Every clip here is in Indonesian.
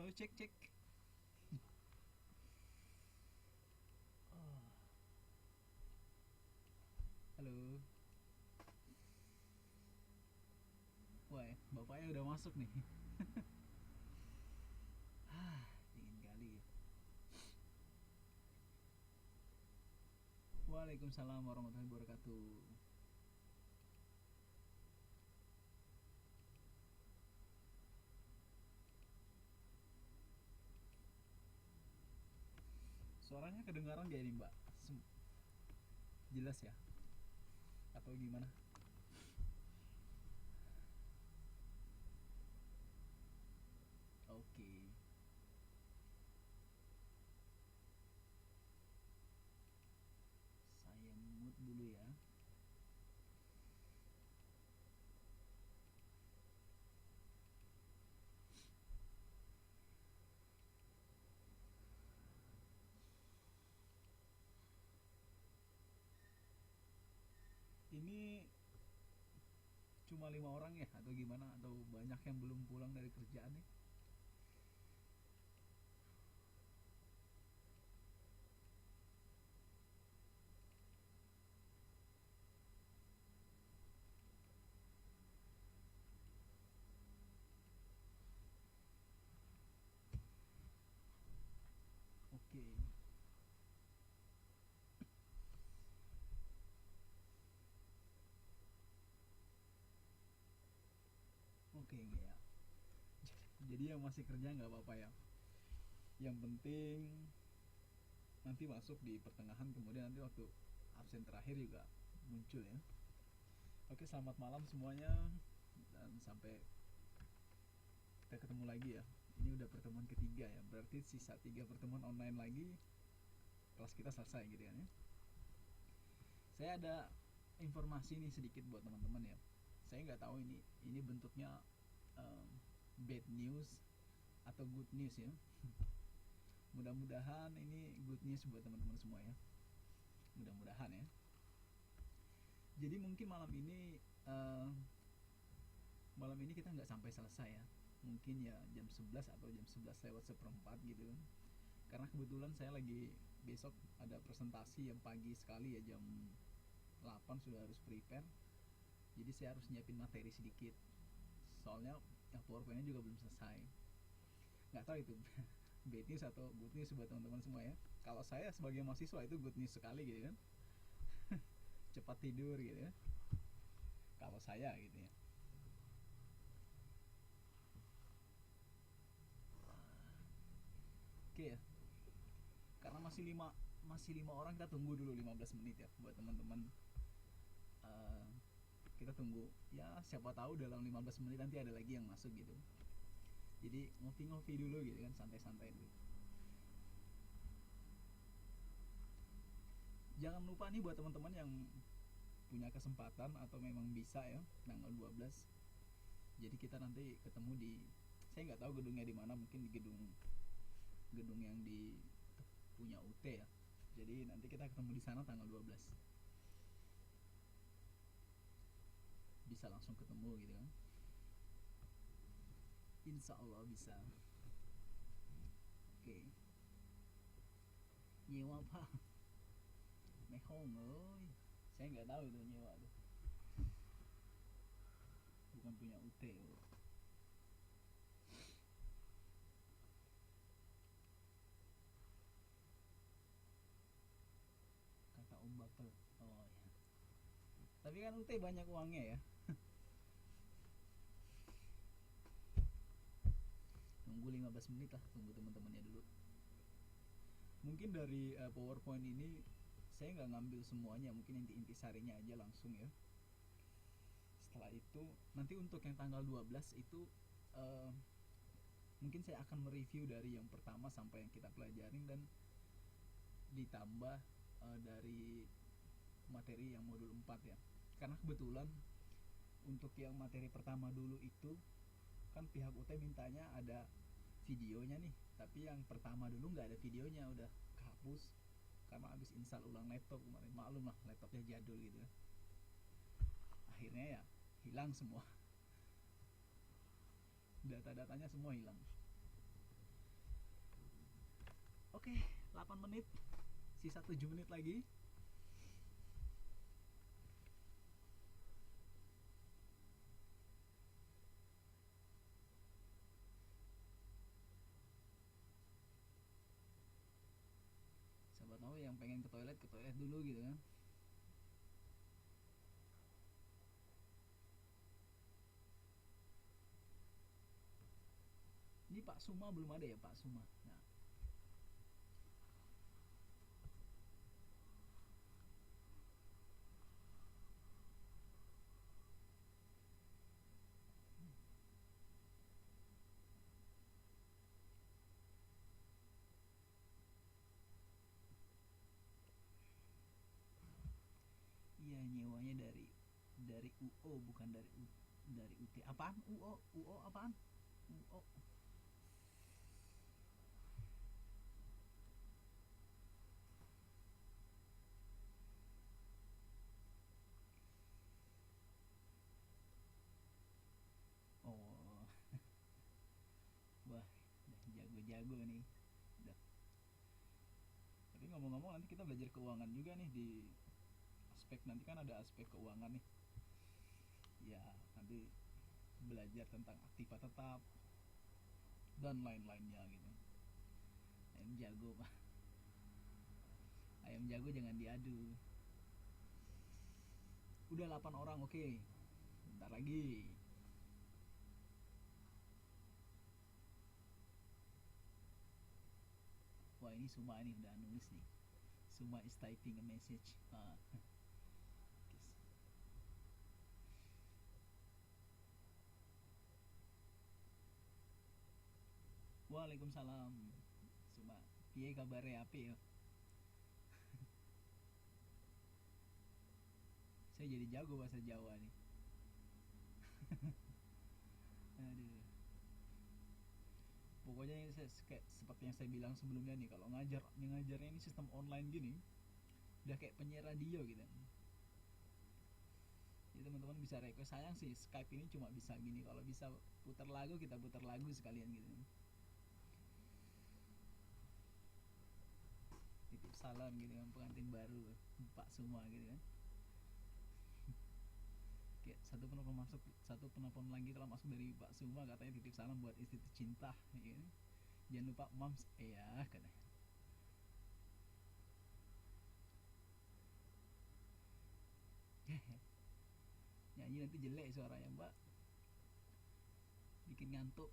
Halo, cek cek. Oh, halo. Wah, bapaknya udah masuk nih. Dingin kali ya. Waalaikumsalam warahmatullahi wabarakatuh. Suaranya kedengaran gak ini, Mbak? Jelas ya? Atau gimana? Oke. Saya mute dulu ya. Ini cuma 5 orang ya atau gimana, atau banyak yang belum pulang dari kerjaan nih? Oke. Oke, enggak ya. Jadi yang masih kerja nggak apa-apa ya. Yang penting nanti masuk di pertengahan, kemudian nanti waktu absen terakhir juga muncul ya. Oke, selamat malam semuanya, dan sampai kita ketemu lagi ya. Ini udah pertemuan ketiga ya, berarti sisa 3 pertemuan online lagi, kelas kita selesai gitu kan ya. Saya ada informasi nih sedikit buat teman-teman ya. Saya nggak tahu ini bentuknya um, bad news atau good news ya. Mudah-mudahan ini good news buat teman-teman semua ya. Mudah-mudahan ya. Jadi mungkin malam ini kita nggak sampai selesai ya. Mungkin ya jam 11 atau jam 11 lewat seperempat gitu kan. Karena kebetulan saya lagi besok ada presentasi yang pagi sekali ya, jam 8 sudah harus prepare. Jadi saya harus nyiapin materi sedikit. Soalnya yang PowerPoint-nya juga belum selesai. Nggak tahu itu bad news atau good news buat teman-teman semua ya. Kalau saya sebagai mahasiswa itu good news sekali gitu kan. Cepat tidur gitu ya. Kalau saya gitu ya. Oke ya. Karena masih lima orang, kita tunggu dulu 15 menit ya buat teman-teman. Eh, kita tunggu ya, siapa tahu dalam 15 menit nanti ada lagi yang masuk gitu. Jadi ngopi-ngopi dulu gitu kan, santai-santai dulu. Jangan lupa nih buat teman-teman yang punya kesempatan atau memang bisa ya, tanggal 12. Jadi kita nanti ketemu di, saya nggak tahu gedungnya di mana, mungkin di gedung gedung yang di punya UT ya. Jadi nanti kita ketemu di sana tanggal 12. Bisa langsung ketemu gitu kan. Insya Allah bisa. Oke. Nyewa apa? Mehong ơi. Saya nggak tahu itu nyewa tuh. Bukan punya UT. Kata Om Bapel. Oh ya. Tapi kan UT banyak uangnya ya. Tunggu 15 menit lah, tunggu teman-temannya dulu. Mungkin dari PowerPoint ini saya nggak ngambil semuanya, mungkin inti-inti sarinya aja langsung ya. Setelah itu nanti untuk yang tanggal 12 itu uh, mungkin saya akan mereview dari yang pertama sampai yang kita pelajarin, dan ditambah dari materi yang modul 4 ya. Karena kebetulan untuk yang materi pertama dulu itu kan pihak UT mintanya ada videonya nih, tapi yang pertama dulu nggak ada videonya, udah kehapus karena habis install ulang laptop kemarin. Maklum lah, laptopnya jadul gitu ya. Akhirnya ya hilang semua, data-datanya semua hilang. Oke, 8 menit, sisa 7 menit lagi. Siapa tahu yang pengen ke toilet dulu gitu kan. Ini Pak Suma belum ada ya, Pak Suma. Nah, iya nyewanya dari UO bukan dari UT. Apaan? UO apaan? UO. Oh, wah, udah jago-jago nih. Udah. Tapi ngomong-ngomong nanti kita belajar keuangan juga nih di aspek, nanti kan ada aspek keuangan nih. Ya, nanti belajar tentang aktiva tetap dan lain-lainnya gitu. Ayam jago, Pak. Ayam jago jangan diadu. Udah 8 orang, oke. Bentar lagi. Wah, ini Suma ini udah nulis nih. Suma is typing a message. Waalaikumsalam. Suma, piye kabare api ya? Saya jadi jago bahasa Jawa nih. Aduh. Pokoknya kayak seperti yang saya bilang sebelumnya nih, kalau ngajarnya ini sistem online gini, udah kayak penyiar radio gitu. Jadi teman-teman bisa request, sayang sih Skype ini cuma bisa gini, kalau bisa putar lagu kita putar lagu sekalian gitu. Titip salam gitu kan, pengantin baru Pak Suma gitu kan. Kayak satu penelpon lagi telah masuk dari Pak Suma, katanya titip salam buat istri tercinta gitu. Jangan lupa moms ya katanya. Nyanyi nanti jelek suaranya, Mbak, bikin ngantuk.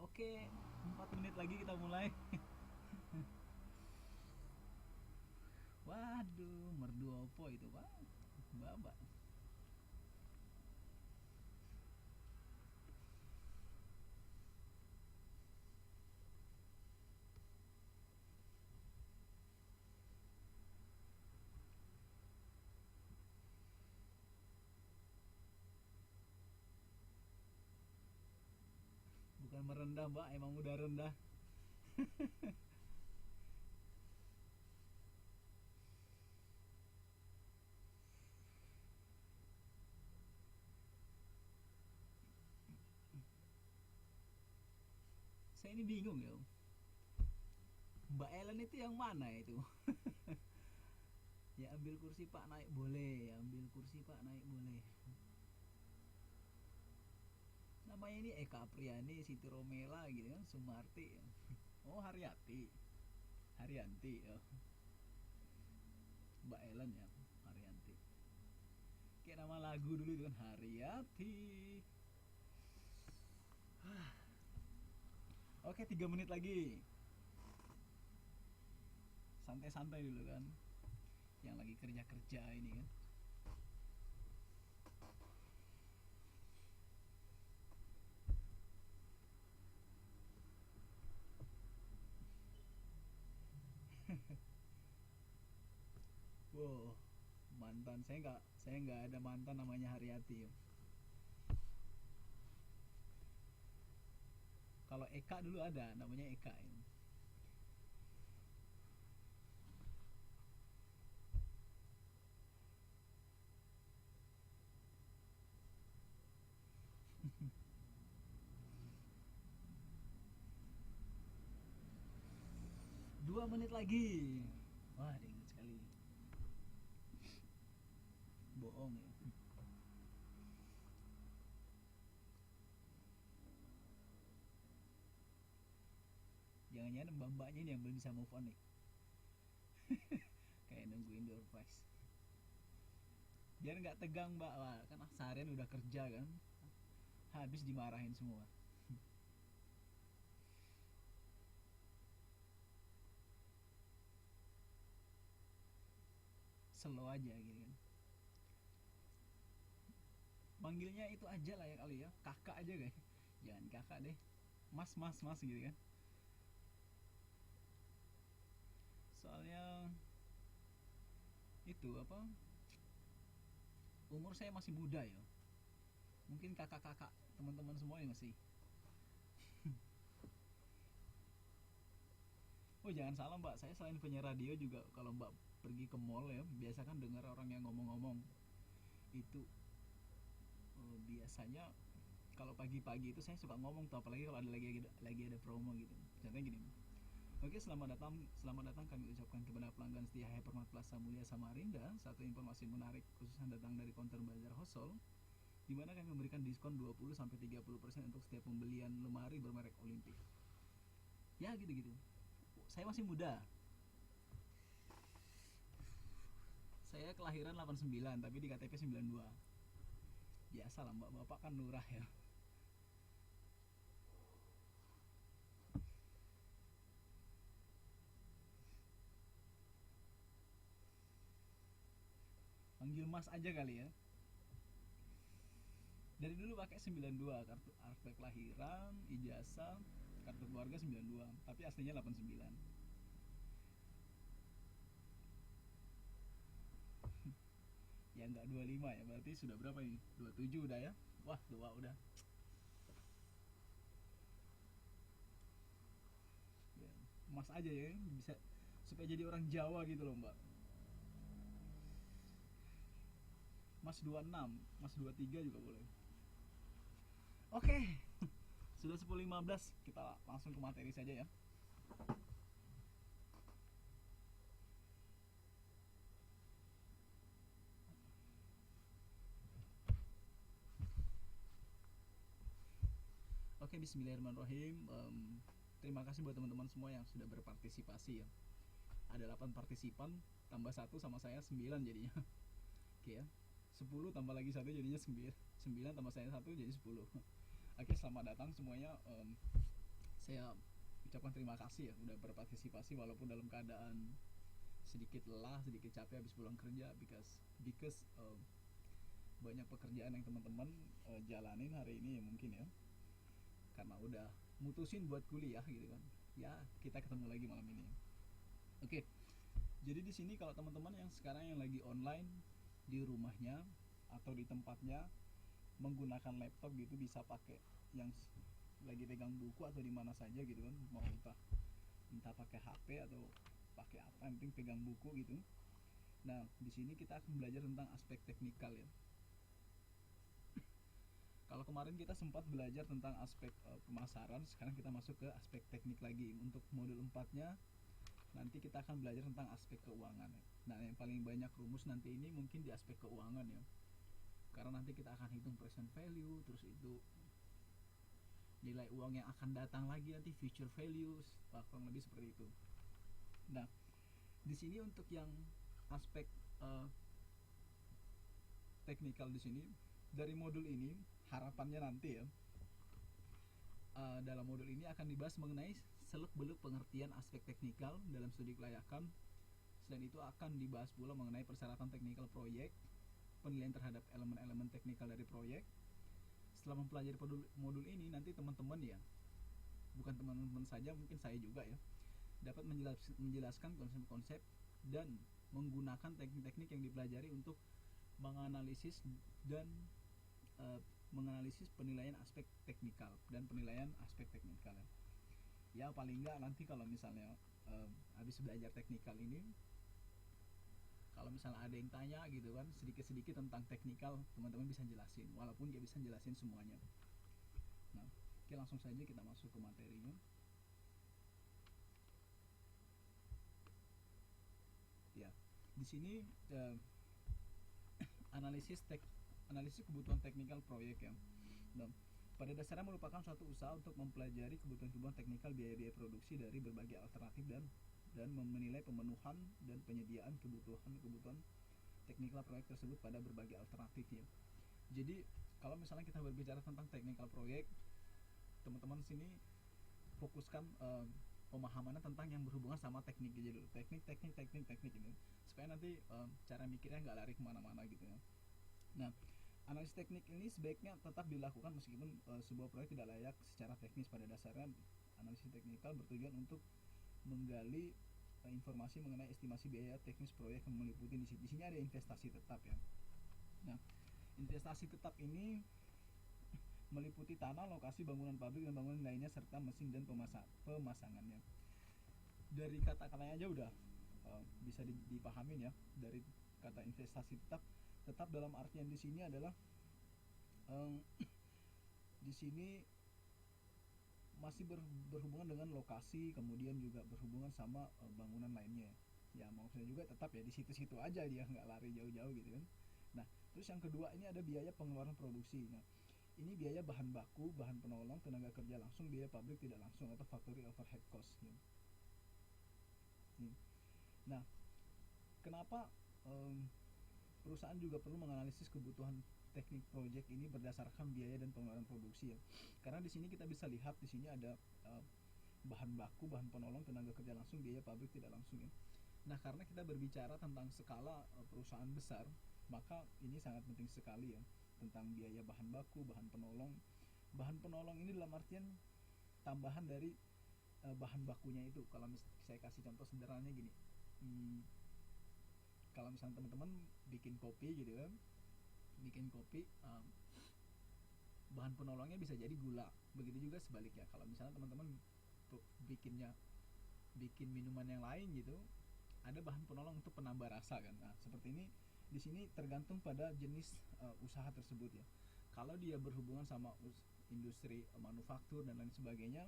Oke, 4 menit lagi kita mulai. Waduh, merdu opo itu, Pak? Mbak. Bukan merendah, Mbak, emang udah rendah. Saya ini bingung ya. Mbak Ellen itu yang mana itu? Ya ambil kursi Pak, naik boleh. Ya ambil kursi Pak, naik boleh. Namanya ini Eka Apriani, Siti Romela gitu kan, Sumarti. Oh, Haryanti ya. Mbak Ellen ya, Haryanti. Kayak nama lagu dulu itu kan, Haryati. Oke, 3 menit lagi. Santai-santai dulu kan. Yang lagi kerja-kerja ini kan. Wow, mantan saya nggak ada mantan namanya Haryati. Kalau Eka dulu ada, namanya Eka ya. 2 menit lagi. Wah, dingin sekali. Bohong ya. Jangan-jangan mbak-mbaknya ini yang belum bisa move on nih. Kayak nungguin door prize. Biar nggak tegang mbak, wah kan seharian udah kerja kan, habis dimarahin semua. Slow aja gitu kan. Manggilnya itu aja lah ya kali ya, kakak aja guys. Jangan kakak deh, mas mas mas gitu kan. Soalnya itu apa, umur saya masih muda ya, mungkin kakak-kakak teman-teman semua ya masih. Oh jangan salah mbak, saya selain penyiar radio juga kalau mbak pergi ke mall ya, biasa kan dengar orang yang ngomong-ngomong itu. Biasanya kalau pagi-pagi itu saya suka ngomong tuh, apalagi kalau ada lagi ada promo gitu. Contohnya gini, oke, selamat datang kami ucapkan kepada pelanggan setia Hypermart Plaza Mulia Samarinda. Satu informasi menarik khususnya datang dari counter Bazar Hosol, di mana kami memberikan diskon 20-30% untuk setiap pembelian lemari bermerek Olimpik. Ya gitu-gitu. Saya masih muda. Saya kelahiran 89 tapi di KTP 92. Biasa lah mbak, bapak kan lurah ya. Panggil mas aja kali ya. Dari dulu pakai 92, kartu akte kelahiran, ijazah, kartu keluarga 92, tapi aslinya 89. Ya enggak 25 ya, berarti sudah berapa ini? 27 udah ya. Wah, tua udah. Ya, mas aja ya, bisa supaya jadi orang Jawa gitu loh, Mbak. Mas 26, Mas 23 juga boleh. Oke. Sudah 10.15, kita langsung ke materi saja ya. Oke, bismillahirrahmanirrahim. Terima kasih buat teman-teman semua yang sudah berpartisipasi ya. Ada 8 partisipan, tambah 1 sama saya 9 jadinya. Oke ya. 10 tambah lagi 1 jadinya 9. 9 tambah saya 1 jadi 10. Oke, selamat datang semuanya. Saya ucapkan terima kasih ya udah berpartisipasi walaupun dalam keadaan sedikit lelah, sedikit capek habis pulang kerja, because banyak pekerjaan yang teman-teman jalanin hari ini ya mungkin ya. Karena udah mutusin buat kuliah gitu kan. Ya, kita ketemu lagi malam ini. Oke. Jadi di sini kalau teman-teman yang sekarang yang lagi online di rumahnya atau di tempatnya menggunakan laptop gitu, bisa pakai yang lagi pegang buku atau di mana saja gitu kan, mau entah pakai HP atau pakai apa, yang penting pegang buku gitu. Nah, di sini kita akan belajar tentang aspek teknikal ya. Kalau kemarin kita sempat belajar tentang aspek pemasaran, sekarang kita masuk ke aspek teknik lagi. Untuk modul 4-nya nanti kita akan belajar tentang aspek keuangan ya. Nah, yang paling banyak rumus nanti ini mungkin di aspek keuangan ya. Karena nanti kita akan hitung present value, terus itu nilai uang yang akan datang lagi nanti future values, kurang lebih seperti itu. Nah, di sini untuk yang aspek teknikal di sini dari modul ini harapannya nanti ya, dalam modul ini akan dibahas mengenai seluk-beluk pengertian aspek teknikal dalam studi kelayakan. Selain itu akan dibahas pula mengenai persyaratan teknikal proyek, penilaian terhadap elemen-elemen teknikal dari proyek. Setelah mempelajari modul ini, nanti teman-teman ya, bukan teman-teman saja, mungkin saya juga ya, dapat menjelaskan konsep-konsep dan menggunakan teknik-teknik yang dipelajari untuk menganalisis dan menganalisis penilaian aspek teknikal dan penilaian aspek teknikal ya. Paling enggak nanti kalau misalnya habis belajar teknikal ini, kalau misalnya ada yang tanya gitu kan sedikit-sedikit tentang teknikal, teman-teman bisa jelasin walaupun dia bisa jelasin semuanya. Nah, oke, langsung saja kita masuk ke materinya. di sini analisis kebutuhan teknikal proyek ya. Dan pada dasarnya merupakan suatu usaha untuk mempelajari kebutuhan teknikal biaya-biaya produksi dari berbagai alternatif dan menilai pemenuhan dan penyediaan kebutuhan teknikal proyek tersebut pada berbagai alternatif ya. Jadi kalau misalnya kita berbicara tentang teknikal proyek, teman-teman sini fokuskan pemahamannya tentang yang berhubungan sama teknik aja dulu, teknik ini, supaya nanti cara mikirnya nggak lari kemana-mana gitu ya. Nah, analisis teknik ini sebaiknya tetap dilakukan meskipun sebuah proyek tidak layak secara teknis. Pada dasarnya analisis teknikal bertujuan untuk menggali informasi mengenai estimasi biaya teknis proyek yang meliputi di sini ada investasi tetap ya. Nah, investasi tetap ini meliputi tanah, lokasi bangunan pabrik dan bangunan lainnya serta mesin dan pemasangannya. Dari kata-katanya aja udah bisa dipahamin ya. Dari kata investasi tetap dalam artian di sini adalah di sini masih berhubungan dengan lokasi, kemudian juga berhubungan sama bangunan lainnya. Ya maksudnya juga tetap ya di situ-situ aja, dia nggak lari jauh-jauh gitu kan. Nah, terus yang kedua ini ada biaya pengeluaran produksi. Nah, ini biaya bahan baku, bahan penolong, tenaga kerja langsung, biaya pabrik tidak langsung atau factory overhead cost ya. Nah, kenapa perusahaan juga perlu menganalisis kebutuhan teknik proyek ini berdasarkan biaya dan pengeluaran produksi ya. Karena di sini kita bisa lihat di sini ada bahan baku, bahan penolong, tenaga kerja langsung, biaya pabrik tidak langsung ya. Nah, karena kita berbicara tentang skala perusahaan besar, maka ini sangat penting sekali ya tentang biaya bahan baku, bahan penolong. Bahan penolong ini dalam artian tambahan dari bahan bakunya itu. Kalau saya kasih contoh sederhananya gini. Kalau misalnya teman-teman bikin kopi gitu kan, bahan penolongnya bisa jadi gula. Begitu juga sebaliknya, kalau misalnya teman-teman bikin minuman yang lain gitu, ada bahan penolong untuk penambah rasa kan. Nah, seperti ini di sini tergantung pada jenis usaha tersebut ya. Kalau dia berhubungan sama industri manufaktur dan lain sebagainya,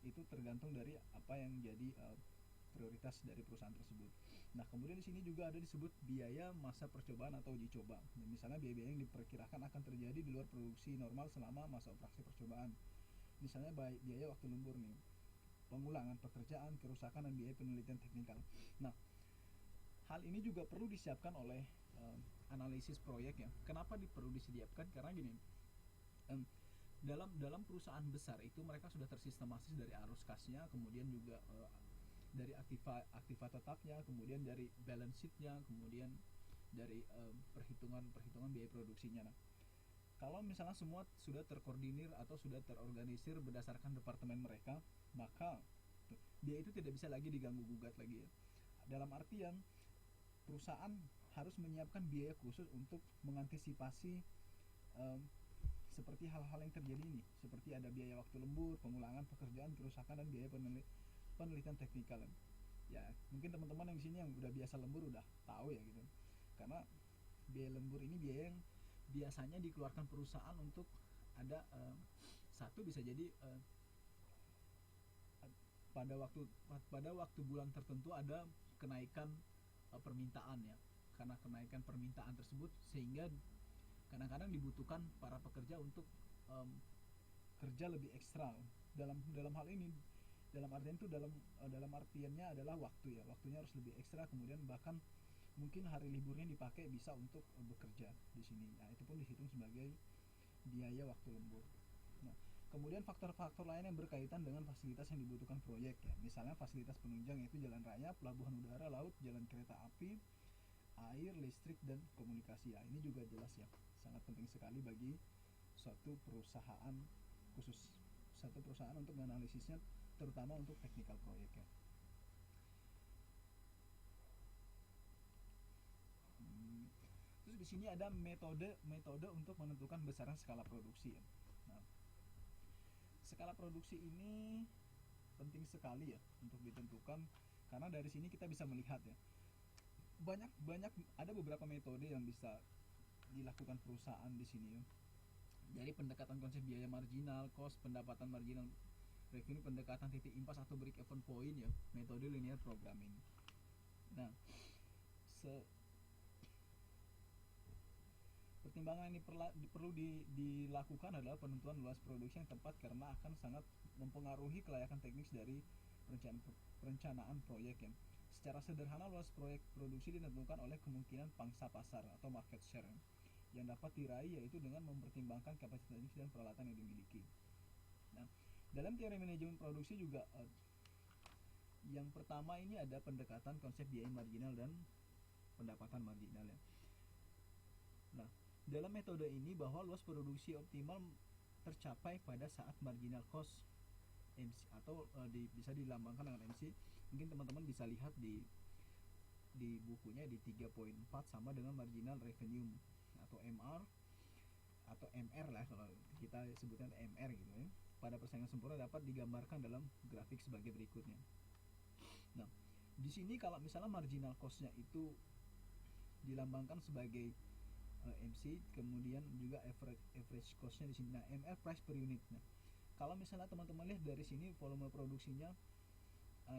itu tergantung dari apa yang jadi prioritas dari perusahaan tersebut. Nah, kemudian di sini juga ada disebut biaya masa percobaan atau uji coba. Misalnya biaya-biaya yang diperkirakan akan terjadi di luar produksi normal selama masa operasi percobaan. Misalnya biaya waktu lembur nih, pengulangan pekerjaan, kerusakan, dan biaya penelitian teknikal. Nah, hal ini juga perlu disiapkan oleh analisis proyek ya. Kenapa perlu disiapkan? Karena gini, dalam perusahaan besar itu mereka sudah tersistematis dari arus kasnya, kemudian juga dari aktiva tetapnya, kemudian dari balance sheet-nya, kemudian dari perhitungan biaya produksinya. Nah, kalau misalnya semua sudah terkoordinir atau sudah terorganisir berdasarkan departemen mereka, maka biaya itu tidak bisa lagi diganggu gugat lagi ya. Dalam artian perusahaan harus menyiapkan biaya khusus untuk mengantisipasi seperti hal-hal yang terjadi ini, seperti ada biaya waktu lembur, pengulangan pekerjaan, kerusakan, dan biaya penelitian teknikal. Ya, mungkin teman-teman yang di sini yang udah biasa lembur udah tahu ya gitu. Karena biaya lembur ini biaya yang biasanya dikeluarkan perusahaan untuk ada satu bisa jadi pada waktu bulan tertentu ada kenaikan permintaan ya. Karena kenaikan permintaan tersebut sehingga kadang-kadang dibutuhkan para pekerja untuk kerja lebih ekstra. Dalam hal ini, dalam artiannya adalah waktu ya, waktunya harus lebih ekstra, kemudian bahkan mungkin hari liburnya dipakai bisa untuk bekerja di sini. Nah, itu pun dihitung sebagai biaya waktu lembur. Nah, kemudian faktor-faktor lain yang berkaitan dengan fasilitas yang dibutuhkan proyek ya. Misalnya fasilitas penunjang yaitu jalan raya, pelabuhan udara, laut, jalan kereta api, air, listrik, dan komunikasi. Ya, ini juga jelas ya, sangat penting sekali bagi suatu perusahaan untuk menganalisisnya, terutama untuk technical proyek ya. Terus di sini ada metode untuk menentukan besaran skala produksi ya. Nah, skala produksi ini penting sekali ya untuk ditentukan, karena dari sini kita bisa melihat ya, banyak ada beberapa metode yang bisa dilakukan perusahaan di sini ya. Dari pendekatan konsep biaya marginal, cost, pendapatan marginal revenue, pendekatan titik impas atau break even point ya, metode linear programming. Nah, pertimbangan ini perlu dilakukan adalah penentuan luas produksi yang tepat karena akan sangat mempengaruhi kelayakan teknis dari perencanaan proyek ya. Secara sederhana, luas proyek produksi ditentukan oleh kemungkinan pangsa pasar atau market share yang dapat diraih, yaitu dengan mempertimbangkan kapasitas dan peralatan yang dimiliki. Nah, dalam teori manajemen produksi juga yang pertama ini ada pendekatan konsep biaya marginal dan pendapatan marginal ya. Nah, dalam metode ini bahwa luas produksi optimal tercapai pada saat marginal cost MC atau bisa dilambangkan dengan MC. Mungkin teman-teman bisa lihat di bukunya di 3.4 sama dengan marginal revenue atau MR atau MR lah kalau kita sebutkan MR gitu ya. Pada persaingan sempurna dapat digambarkan dalam grafik sebagai berikutnya. Nah, di sini kalau misalnya marginal cost-nya itu dilambangkan sebagai MC, kemudian juga average cost-nya di sini. Nah, MR price per unit. Nah, kalau misalnya teman-teman lihat dari sini volume produksinya,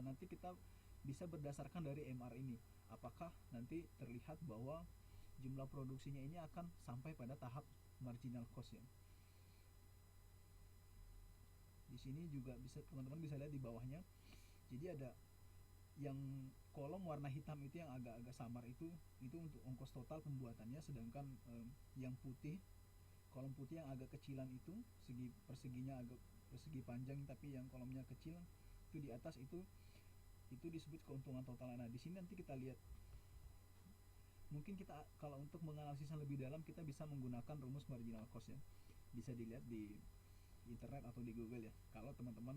nanti kita bisa berdasarkan dari MR ini, apakah nanti terlihat bahwa jumlah produksinya ini akan sampai pada tahap marginal cost ya. Di sini juga bisa teman-teman bisa lihat di bawahnya. Jadi ada yang kolom warna hitam itu yang agak-agak samar itu untuk ongkos total pembuatannya, sedangkan yang putih, kolom putih yang agak kecilan itu perseginya agak persegi panjang tapi yang kolomnya kecil itu di atas itu disebut keuntungan total. Nah, di sini nanti kita lihat, mungkin kita kalau untuk menganalisisnya lebih dalam kita bisa menggunakan rumus marginal cost ya. Bisa dilihat di internet atau di Google ya kalau teman-teman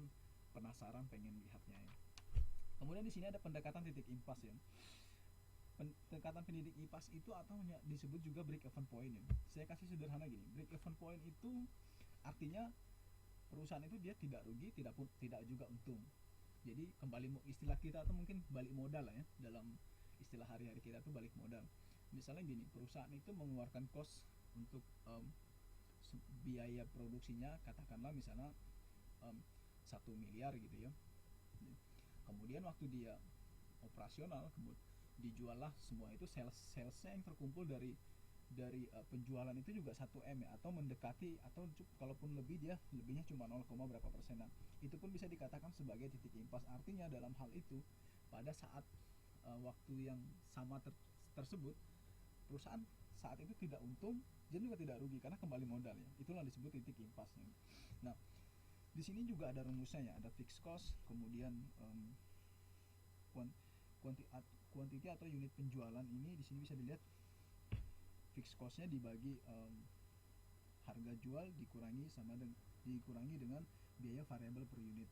penasaran pengen lihatnya ya. Kemudian di sini ada pendekatan titik impas ya. Pendekatan titik impas itu atau disebut juga break even point ya. Saya kasih sederhana gini, break even point itu artinya perusahaan itu dia tidak rugi, tidak juga untung. Jadi kembali istilah kita atau mungkin balik modal lah ya, dalam istilah hari-hari kita tuh balik modal. Misalnya gini, perusahaan itu mengeluarkan cost untuk biaya produksinya katakanlah misalnya 1 miliar gitu ya. Kemudian waktu dia operasional, kemudian dijual lah semua itu, salesnya yang terkumpul dari penjualan itu juga 1M ya, atau mendekati, atau kalaupun lebihnya cuma 0, berapa persenan. Itu pun bisa dikatakan sebagai titik impas. Artinya dalam hal itu pada saat waktu yang sama tersebut perusahaan saat itu tidak untung dan juga tidak rugi karena kembali modal ya. Itulah disebut titik impasnya. Nah, di sini juga ada rumusnya ya, ada fixed cost, kemudian quantity atau unit penjualan ini di sini bisa dilihat fixed cost-nya dibagi harga jual dikurangi dengan biaya variabel per unit.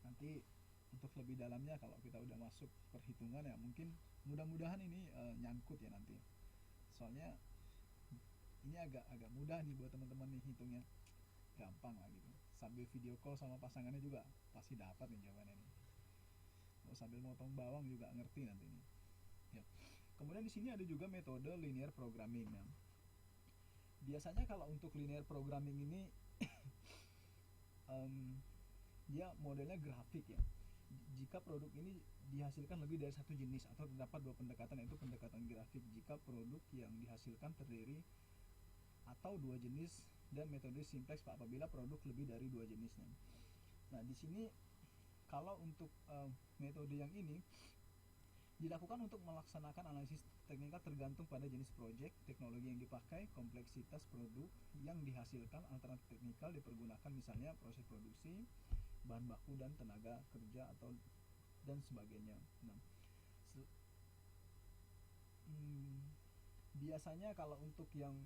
Nanti untuk lebih dalamnya kalau kita udah masuk perhitungan ya, mungkin mudah-mudahan ini nyangkut ya nanti. Soalnya ini agak mudah nih buat teman-teman nih, hitungnya gampang lah gitu. Sambil video call sama pasangannya juga pasti dapat nih jawabannya nih. Mau sambil motong bawang juga ngerti nanti nih. Ya. Kemudian di sini ada juga metode linear programming. Nah, biasanya kalau untuk linear programming ini dia modelnya grafik ya. Jika produk ini dihasilkan lebih dari satu jenis atau terdapat 2 pendekatan, yaitu pendekatan grafik jika produk yang dihasilkan terdiri atau 2 jenis, dan metode simplex apabila produk lebih dari 2 jenisnya. Nah, di sini kalau untuk metode yang ini dilakukan untuk melaksanakan analisis teknikal tergantung pada jenis proyek, teknologi yang dipakai, kompleksitas produk yang dihasilkan, alternatif teknikal dipergunakan, misalnya proses produksi, bahan baku dan tenaga kerja dan sebagainya. Nah, biasanya kalau untuk yang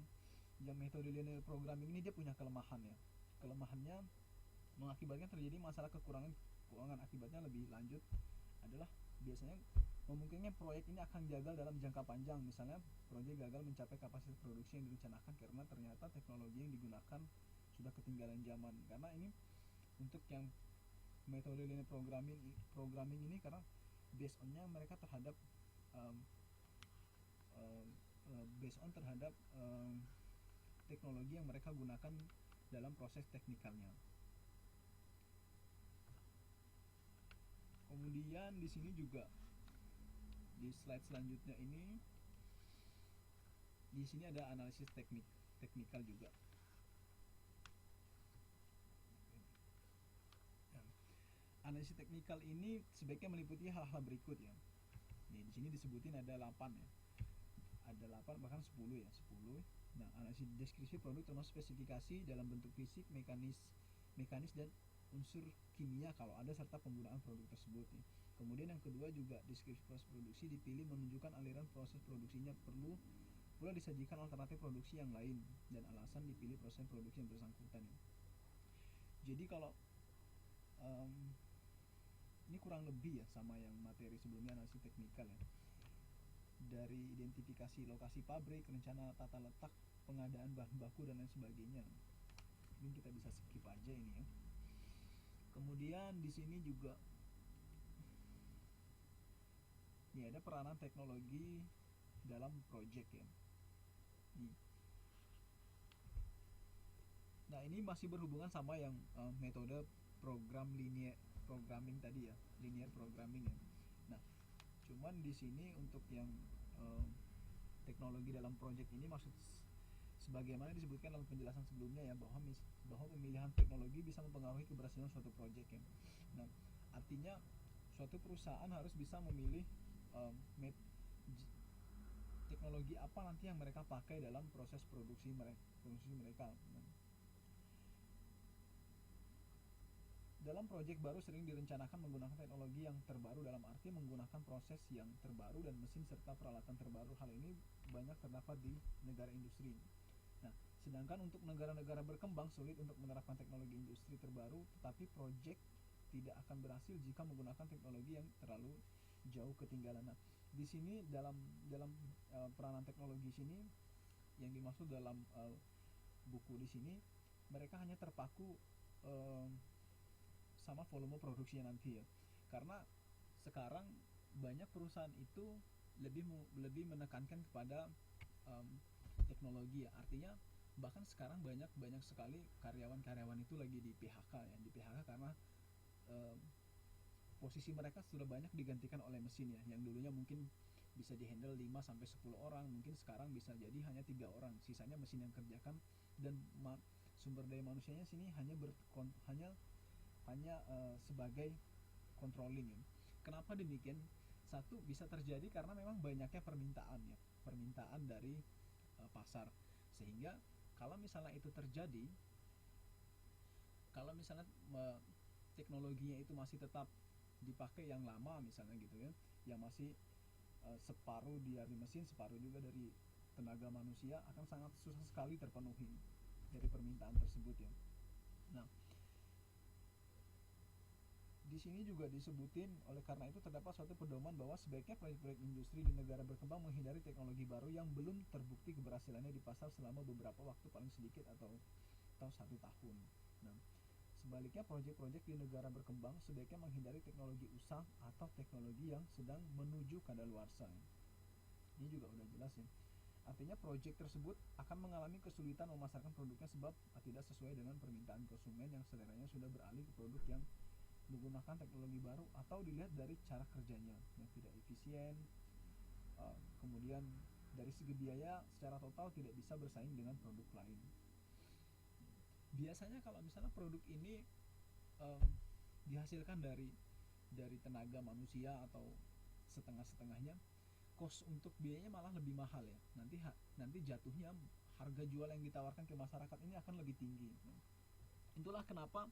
metode linear programming ini dia punya kelemahan ya. Kelemahannya mengakibatkan terjadi masalah keuangan. Akibatnya lebih lanjut adalah biasanya memungkinkan proyek ini akan gagal dalam jangka panjang. Misalnya proyek gagal mencapai kapasitas produksi yang direncanakan karena ternyata teknologi yang digunakan sudah ketinggalan zaman. Karena ini untuk yang metode linear programming ini karena based on-nya mereka terhadap teknologi yang mereka gunakan dalam proses teknikalnya. Kemudian di sini juga di slide selanjutnya ini Di sini ada analisis teknikal juga. Analisis teknikal ini sebaiknya meliputi hal-hal berikut ya. Nih, di sini disebutin ada 8 ya. Ada 8 bahkan 10 ya, 10. Nah, analisis deskripsi produk termasuk spesifikasi dalam bentuk fisik, mekanis dan unsur kimia kalau ada serta penggunaan produk tersebut ya. Kemudian yang kedua juga deskripsi proses produksi dipilih menunjukkan aliran proses produksinya, perlu pula disajikan alternatif produksi yang lain dan alasan dipilih proses produksi yang bersangkutan ya. Jadi kalau ini kurang lebih ya sama yang materi sebelumnya, analisis teknikal ya. Dari identifikasi lokasi pabrik, rencana tata letak, pengadaan bahan baku dan lain sebagainya. Mungkin kita bisa skip aja ini ya. Kemudian di sini juga ini ada peranan teknologi dalam project ya. Nah, ini masih berhubungan sama yang metode linear programming tadi ya, linear programming ya. Nah, cuman di sini untuk yang teknologi dalam project ini maksud sebagaimana disebutkan dalam penjelasan sebelumnya ya, bahwa pemilihan teknologi bisa mempengaruhi keberhasilan suatu project ya. Nah, artinya suatu perusahaan harus bisa memilih teknologi apa nanti yang mereka pakai dalam proses produksi mereka. Dalam proyek baru sering direncanakan menggunakan teknologi yang terbaru, dalam arti menggunakan proses yang terbaru dan mesin serta peralatan terbaru. Hal ini banyak terdapat di negara industri. Nah, sedangkan untuk negara-negara berkembang sulit untuk menerapkan teknologi industri terbaru, tetapi proyek tidak akan berhasil jika menggunakan teknologi yang terlalu jauh ketinggalan. Nah, di sini dalam peranan teknologi sini yang dimaksud dalam buku di sini, mereka hanya terpaku sama volume produksinya nanti ya, karena sekarang banyak perusahaan itu lebih menekankan kepada teknologi ya. Artinya bahkan sekarang banyak sekali karyawan itu lagi di PHK ya, di PHK karena posisi mereka sudah banyak digantikan oleh mesin ya, yang dulunya mungkin bisa dihandle 5-10 orang, mungkin sekarang bisa jadi hanya 3 orang, sisanya mesin yang kerjakan, dan sumber daya manusianya sini hanya sebagai controlling ya. Kenapa demikian? Satu, bisa terjadi karena memang banyaknya permintaan dari pasar, sehingga kalau misalnya itu terjadi, kalau misalnya teknologinya itu masih tetap dipakai yang lama misalnya gitu ya, yang masih separuh dari mesin, separuh juga dari tenaga manusia, akan sangat susah sekali terpenuhi dari permintaan tersebut ya. Nah, di sini juga disebutin, oleh karena itu terdapat suatu pedoman bahwa sebaiknya proyek-proyek industri di negara berkembang menghindari teknologi baru yang belum terbukti keberhasilannya di pasar selama beberapa waktu, paling sedikit atau 1 tahun. Nah, sebaliknya proyek-proyek di negara berkembang sebaiknya menghindari teknologi usang atau teknologi yang sedang menuju kadaluarsa. Ini juga udah jelas ya. Artinya proyek tersebut akan mengalami kesulitan memasarkan produknya sebab tidak sesuai dengan permintaan konsumen yang seleranya sudah beralih ke produk yang menggunakan teknologi baru, atau dilihat dari cara kerjanya yang tidak efisien. Kemudian dari segi biaya secara total tidak bisa bersaing dengan produk lain. Biasanya kalau misalnya produk ini dihasilkan dari tenaga manusia atau setengah-setengahnya, cost untuk biayanya malah lebih mahal ya. Nanti jatuhnya harga jual yang ditawarkan ke masyarakat ini akan lebih tinggi. Itulah kenapa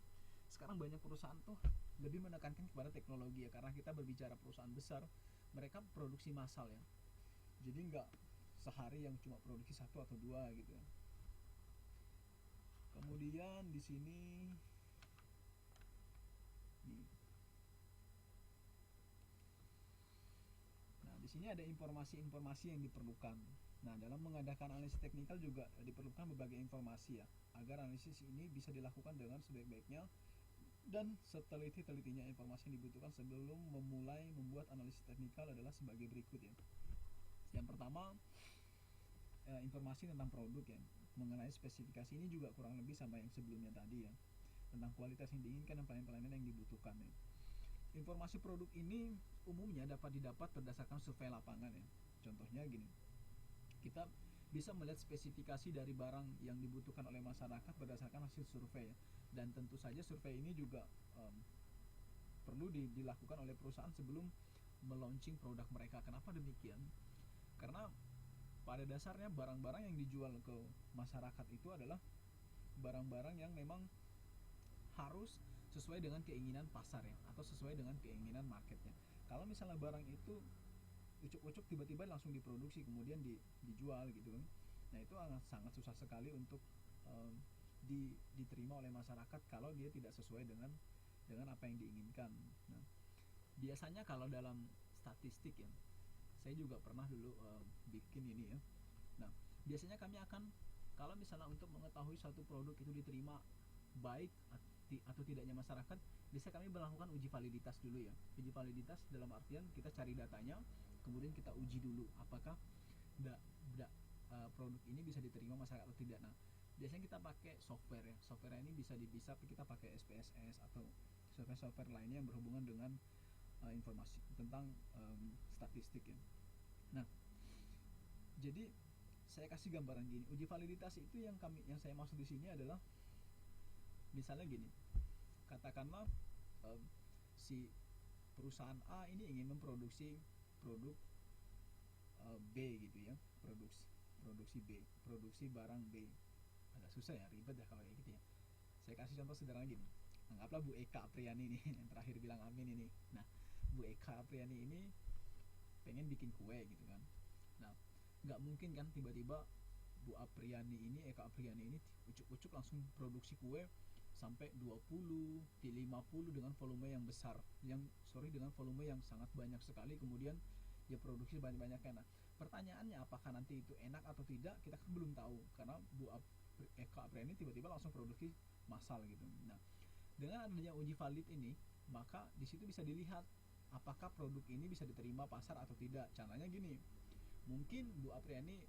sekarang banyak perusahaan tuh lebih menekankan kepada teknologi ya, karena kita berbicara perusahaan besar, mereka produksi massal ya, jadi nggak sehari yang cuma produksi 1 atau 2 gitu ya. Kemudian di sini di sini ada informasi-informasi yang diperlukan. Nah, dalam mengadakan analisis teknikal juga diperlukan berbagai informasi ya, agar analisis ini bisa dilakukan dengan sebaik-baiknya dan seteliti-telitinya. Informasi yang dibutuhkan sebelum memulai membuat analisis teknikal adalah sebagai berikut ya. Yang pertama, informasi tentang produk ya. Mengenai spesifikasi ini juga kurang lebih sama yang sebelumnya tadi ya, tentang kualitas yang diinginkan dan pelayanan yang dibutuhkan ya. Informasi produk ini umumnya dapat didapat berdasarkan survei lapangan ya. Contohnya gini, kita bisa melihat spesifikasi dari barang yang dibutuhkan oleh masyarakat berdasarkan hasil survei ya. Dan tentu saja survei ini juga perlu dilakukan oleh perusahaan sebelum melaunching produk mereka. Kenapa demikian? Karena pada dasarnya barang-barang yang dijual ke masyarakat itu adalah barang-barang yang memang harus sesuai dengan keinginan pasar ya, atau sesuai dengan keinginan marketnya. Kalau misalnya barang itu ucuk-ucuk tiba-tiba langsung diproduksi kemudian dijual gitu kan, nah itu sangat susah sekali untuk diterima oleh masyarakat kalau dia tidak sesuai dengan apa yang diinginkan. Nah, biasanya kalau dalam statistik ya, saya juga pernah dulu bikin ini ya. Nah, biasanya kami akan, kalau misalnya untuk mengetahui suatu produk itu diterima baik atau tidaknya masyarakat, bisa kami melakukan uji validitas dulu ya. Uji validitas dalam artian kita cari datanya, kemudian kita uji dulu apakah produk ini bisa diterima masyarakat atau tidak. Nah, biasanya kita pakai software ya. Software ini bisa kita pakai SPSS atau software lainnya yang berhubungan dengan informasi tentang statistik ya. Nah, jadi saya kasih gambaran gini. Uji validitas itu yang saya maksud di sini adalah misalnya gini. Katakanlah si perusahaan A ini ingin memproduksi produk B gitu ya. Produksi barang B. Agak susah ya, ribet ya kalau kayak gitu ya. Saya kasih contoh sederhana gini. Anggaplah Bu Eka Apriani nih yang terakhir bilang amin ini. Nah, Bu Eka Apriani ini pengen bikin kue gitu kan. Nah, nggak mungkin kan tiba-tiba Eka Apriani ini ucuk-ucuk langsung produksi kue sampai 20, 50 dengan volume yang besar, dengan volume yang sangat banyak sekali, kemudian dia produksi banyak-banyaknya. Nah, pertanyaannya apakah nanti itu enak atau tidak, kita kan belum tahu karena Bu Eka Apriani tiba-tiba langsung produksi massal gitu. Nah, dengan adanya uji valid ini, maka di situ bisa dilihat apakah produk ini bisa diterima pasar atau tidak. Caranya gini, mungkin Bu Apriani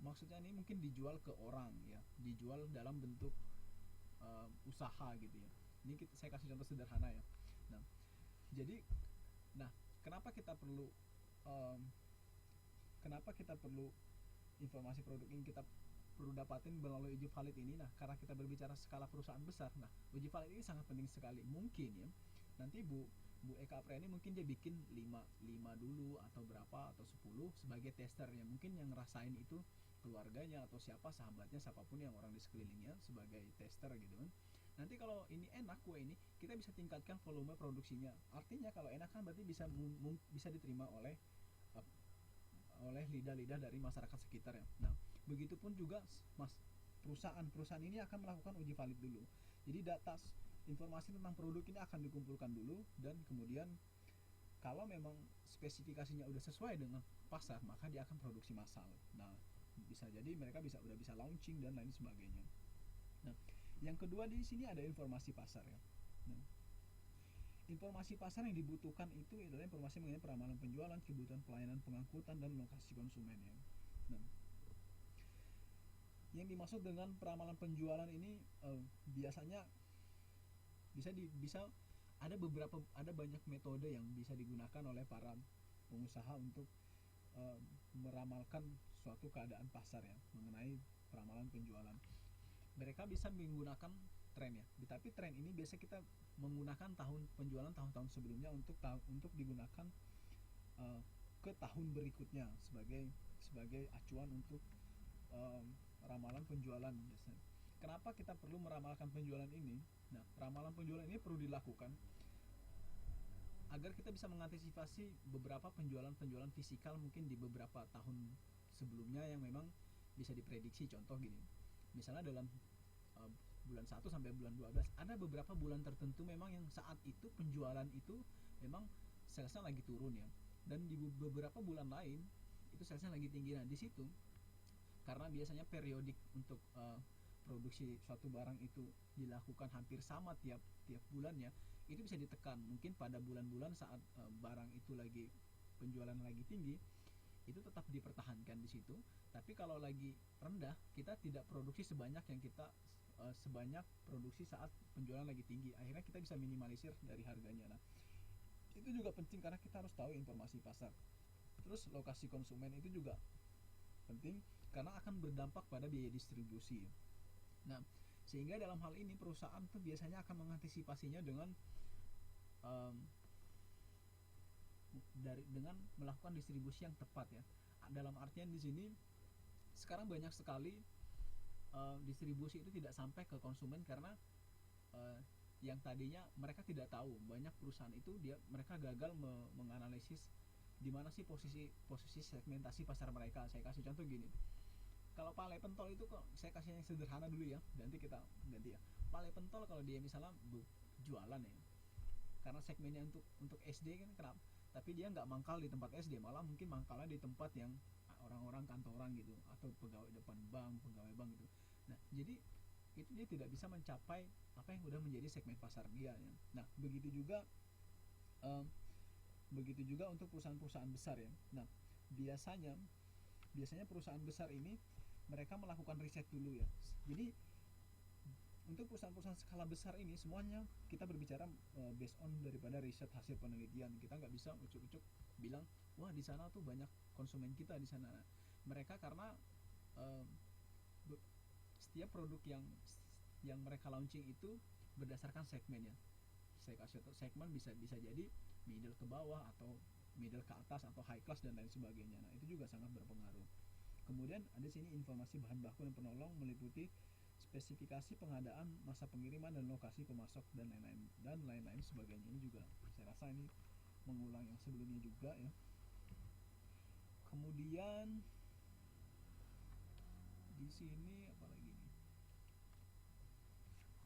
maksudnya ini mungkin dijual ke orang ya, dijual dalam bentuk usaha gitu ya. Ini saya kasih contoh sederhana ya. Nah, jadi kenapa kita perlu informasi produk ini kita perlu dapatin melalui uji valid ini. Nah, karena kita berbicara skala perusahaan besar, nah uji valid ini sangat penting sekali. Mungkin ya nanti Bu Eka Apriani mungkin dia bikin 5 dulu atau berapa atau 10 sebagai tester ya. Mungkin yang ngerasain itu keluarganya atau sahabatnya, siapapun yang orang di sekelilingnya sebagai tester gitu kan. Nanti kalau ini enak kue ini, kita bisa tingkatkan volume produksinya. Artinya kalau enak kan berarti bisa diterima oleh lidah-lidah dari masyarakat sekitar ya. Nah, begitupun juga perusahaan ini akan melakukan uji valid dulu. Jadi data informasi tentang produk ini akan dikumpulkan dulu, dan kemudian kalau memang spesifikasinya udah sesuai dengan pasar, maka dia akan produksi massal. Nah, bisa jadi mereka udah bisa launching dan lain sebagainya. Nah, yang kedua di sini ada informasi pasar ya. Nah, informasi pasar yang dibutuhkan itu adalah informasi mengenai peramalan penjualan, kebutuhan pelayanan pengangkutan, dan lokasi konsumen ya. Nah, yang dimaksud dengan peramalan penjualan ini biasanya bisa ada banyak metode yang bisa digunakan oleh para pengusaha untuk meramalkan suatu keadaan pasar ya, mengenai peramalan penjualan. Mereka bisa menggunakan tren ya, tapi tren ini biasa kita menggunakan penjualan tahun-tahun sebelumnya untuk digunakan ke tahun berikutnya sebagai acuan untuk ramalan penjualan biasanya. Kenapa kita perlu meramalkan penjualan ini? Nah, ramalan penjualan ini perlu dilakukan agar kita bisa mengantisipasi beberapa penjualan fisikal mungkin di beberapa tahun sebelumnya yang memang bisa diprediksi. Contoh gini, misalnya dalam bulan 1 sampai bulan 12 ada beberapa bulan tertentu memang yang saat itu penjualan itu memang salesnya lagi turun ya, dan di beberapa bulan lain itu salesnya lagi tinggi. Nah, di situ karena biasanya periodik untuk produksi suatu barang itu dilakukan hampir sama tiap bulannya, itu bisa ditekan. Mungkin pada bulan-bulan saat barang itu lagi penjualan lagi tinggi, itu tetap dipertahankan di situ. Tapi kalau lagi rendah, kita tidak produksi sebanyak yang kita sebanyak produksi saat penjualan lagi tinggi. Akhirnya kita bisa minimalisir dari harganya. Nah, itu juga penting karena kita harus tahu informasi pasar. Terus lokasi konsumen itu juga penting karena akan berdampak pada biaya distribusi. Nah, sehingga dalam hal ini perusahaan tuh biasanya akan mengantisipasinya um, dengan melakukan distribusi yang tepat ya. Dalam artian di sini sekarang banyak sekali distribusi itu tidak sampai ke konsumen karena yang tadinya mereka tidak tahu, banyak perusahaan itu mereka gagal menganalisis di mana sih posisi segmentasi pasar mereka. Saya kasih contoh gini, kalau pale pentol itu kok saya kasih yang sederhana dulu ya, nanti kita ganti ya. Pale pentol kalau dia misalnya jualan ya, karena segmennya untuk SD kan, kenapa? Tapi dia nggak mangkal di tempat SD, malah mungkin mangkalnya di tempat yang orang-orang kantoran gitu, atau pegawai depan bank, pegawai bank gitu. Nah, jadi itu dia tidak bisa mencapai apa yang udah menjadi segmen pasar dia ya. Nah, begitu juga untuk perusahaan-perusahaan besar ya. Nah, biasanya perusahaan besar ini mereka melakukan riset dulu ya. Jadi untuk perusahaan-perusahaan skala besar ini semuanya kita berbicara based on daripada riset hasil penelitian. Kita nggak bisa ucuk-ucuk bilang wah di sana tuh banyak konsumen kita di sana. Mereka karena setiap produk yang mereka launching itu berdasarkan segmennya. Saya kasih tahu, segmen bisa jadi middle ke bawah atau middle ke atas atau high class dan lain sebagainya. Nah, itu juga sangat berpengaruh. Kemudian ada sini informasi bahan baku dan penolong meliputi spesifikasi pengadaan, masa pengiriman dan lokasi pemasok dan lain-lain sebagainya. Ini juga saya rasa ini mengulang yang sebelumnya juga ya. Kemudian di sini apalagi nih?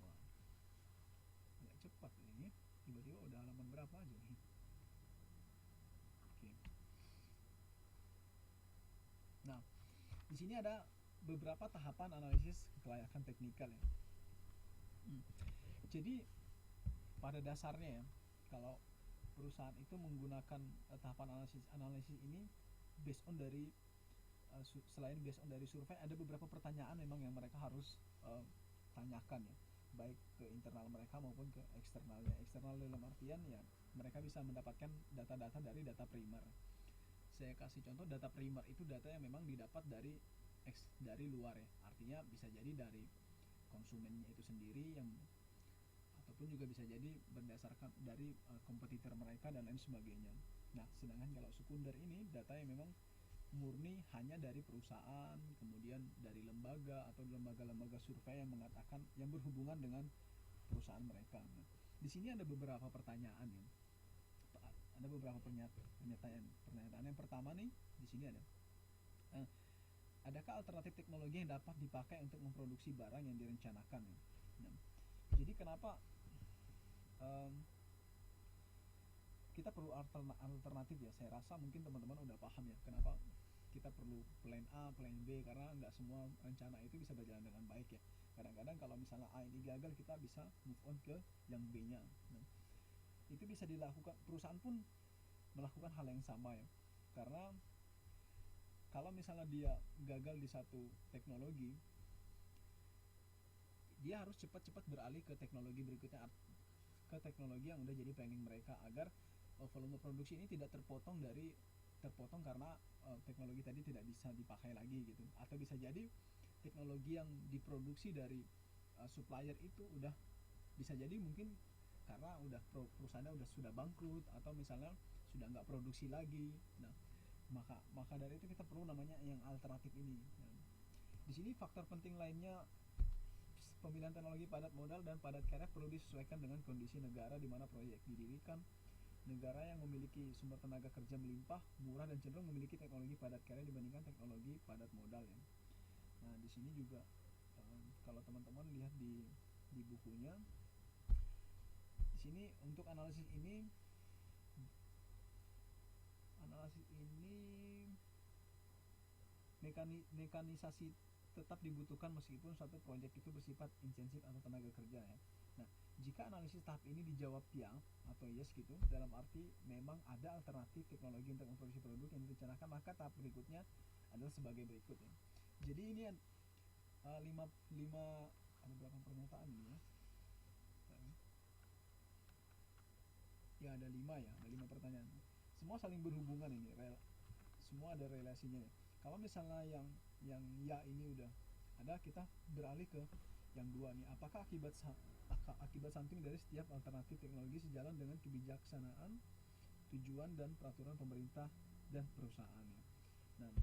Wah, agak cepat ini. Tiba-tiba udah halaman berapa aja nih? Oke. Nah, di sini ada beberapa tahapan analisis kelayakan teknikal ya. Jadi pada dasarnya ya, kalau perusahaan itu menggunakan tahapan analisis ini based on dari selain based on dari survei, ada beberapa pertanyaan memang yang mereka harus tanyakan ya, baik ke internal mereka maupun ke eksternalnya. Eksternal dalam artian ya mereka bisa mendapatkan data-data dari data primer. Saya kasih contoh, data primer itu data yang memang didapat dari luar ya, artinya bisa jadi dari konsumennya itu sendiri yang, ataupun juga bisa jadi berdasarkan dari kompetitor mereka dan lain sebagainya. Nah, sedangkan kalau sekunder ini data yang memang murni hanya dari perusahaan, kemudian dari lembaga atau lembaga-lembaga survei yang mengatakan yang berhubungan dengan perusahaan mereka. Nah, di sini ada beberapa pertanyaan ya. Ada beberapa pernyataan. Yang pertama nih di sini ada. Adakah alternatif teknologi yang dapat dipakai untuk memproduksi barang yang direncanakan? Ya? Nah, jadi kenapa kita perlu alternatif ya? Saya rasa mungkin teman-teman udah paham ya kenapa kita perlu plan A, plan B, karena nggak semua rencana itu bisa berjalan dengan baik ya. Kadang-kadang kalau misalnya A ini gagal, kita bisa move on ke yang B-nya. Nah, itu bisa dilakukan, perusahaan pun melakukan hal yang sama ya. Karena kalau misalnya dia gagal di satu teknologi, dia harus cepat-cepat beralih ke teknologi berikutnya, ke teknologi yang udah jadi planning mereka, agar volume produksi ini tidak terpotong karena teknologi tadi tidak bisa dipakai lagi gitu. Atau bisa jadi teknologi yang diproduksi dari supplier itu udah bisa jadi mungkin karena perusahaannya sudah bangkrut atau misalnya sudah nggak produksi lagi. Nah, maka dari itu kita perlu namanya yang alternatif ini. Nah, di sini faktor penting lainnya, pemilihan teknologi padat modal dan padat karya perlu disesuaikan dengan kondisi negara di mana proyek didirikan. Negara yang memiliki sumber tenaga kerja melimpah, murah dan cenderung memiliki teknologi padat karya dibandingkan teknologi padat modal ya. Nah, di sini juga kalau teman-teman lihat di bukunya, di sini untuk analisis ini mekanisasi tetap dibutuhkan meskipun suatu proyek itu bersifat intensif atau tenaga kerja ya. Nah, jika analisis tahap ini dijawab ya atau yes gitu, dalam arti memang ada alternatif teknologi untuk memproduksi produk yang direncanakan, maka tahap berikutnya adalah sebagai berikut ya. Jadi ini 5 ada berapa pernyataan ini ya? Ya ada 5 pertanyaan. Semua saling berhubungan ini, semua ada relasinya ya. Kalau misalnya yang ya ini udah ada, kita beralih ke yang dua nih. Apakah akibat samping dari setiap alternatif teknologi sejalan dengan kebijaksanaan, tujuan dan peraturan pemerintah dan perusahaan ya. Nah,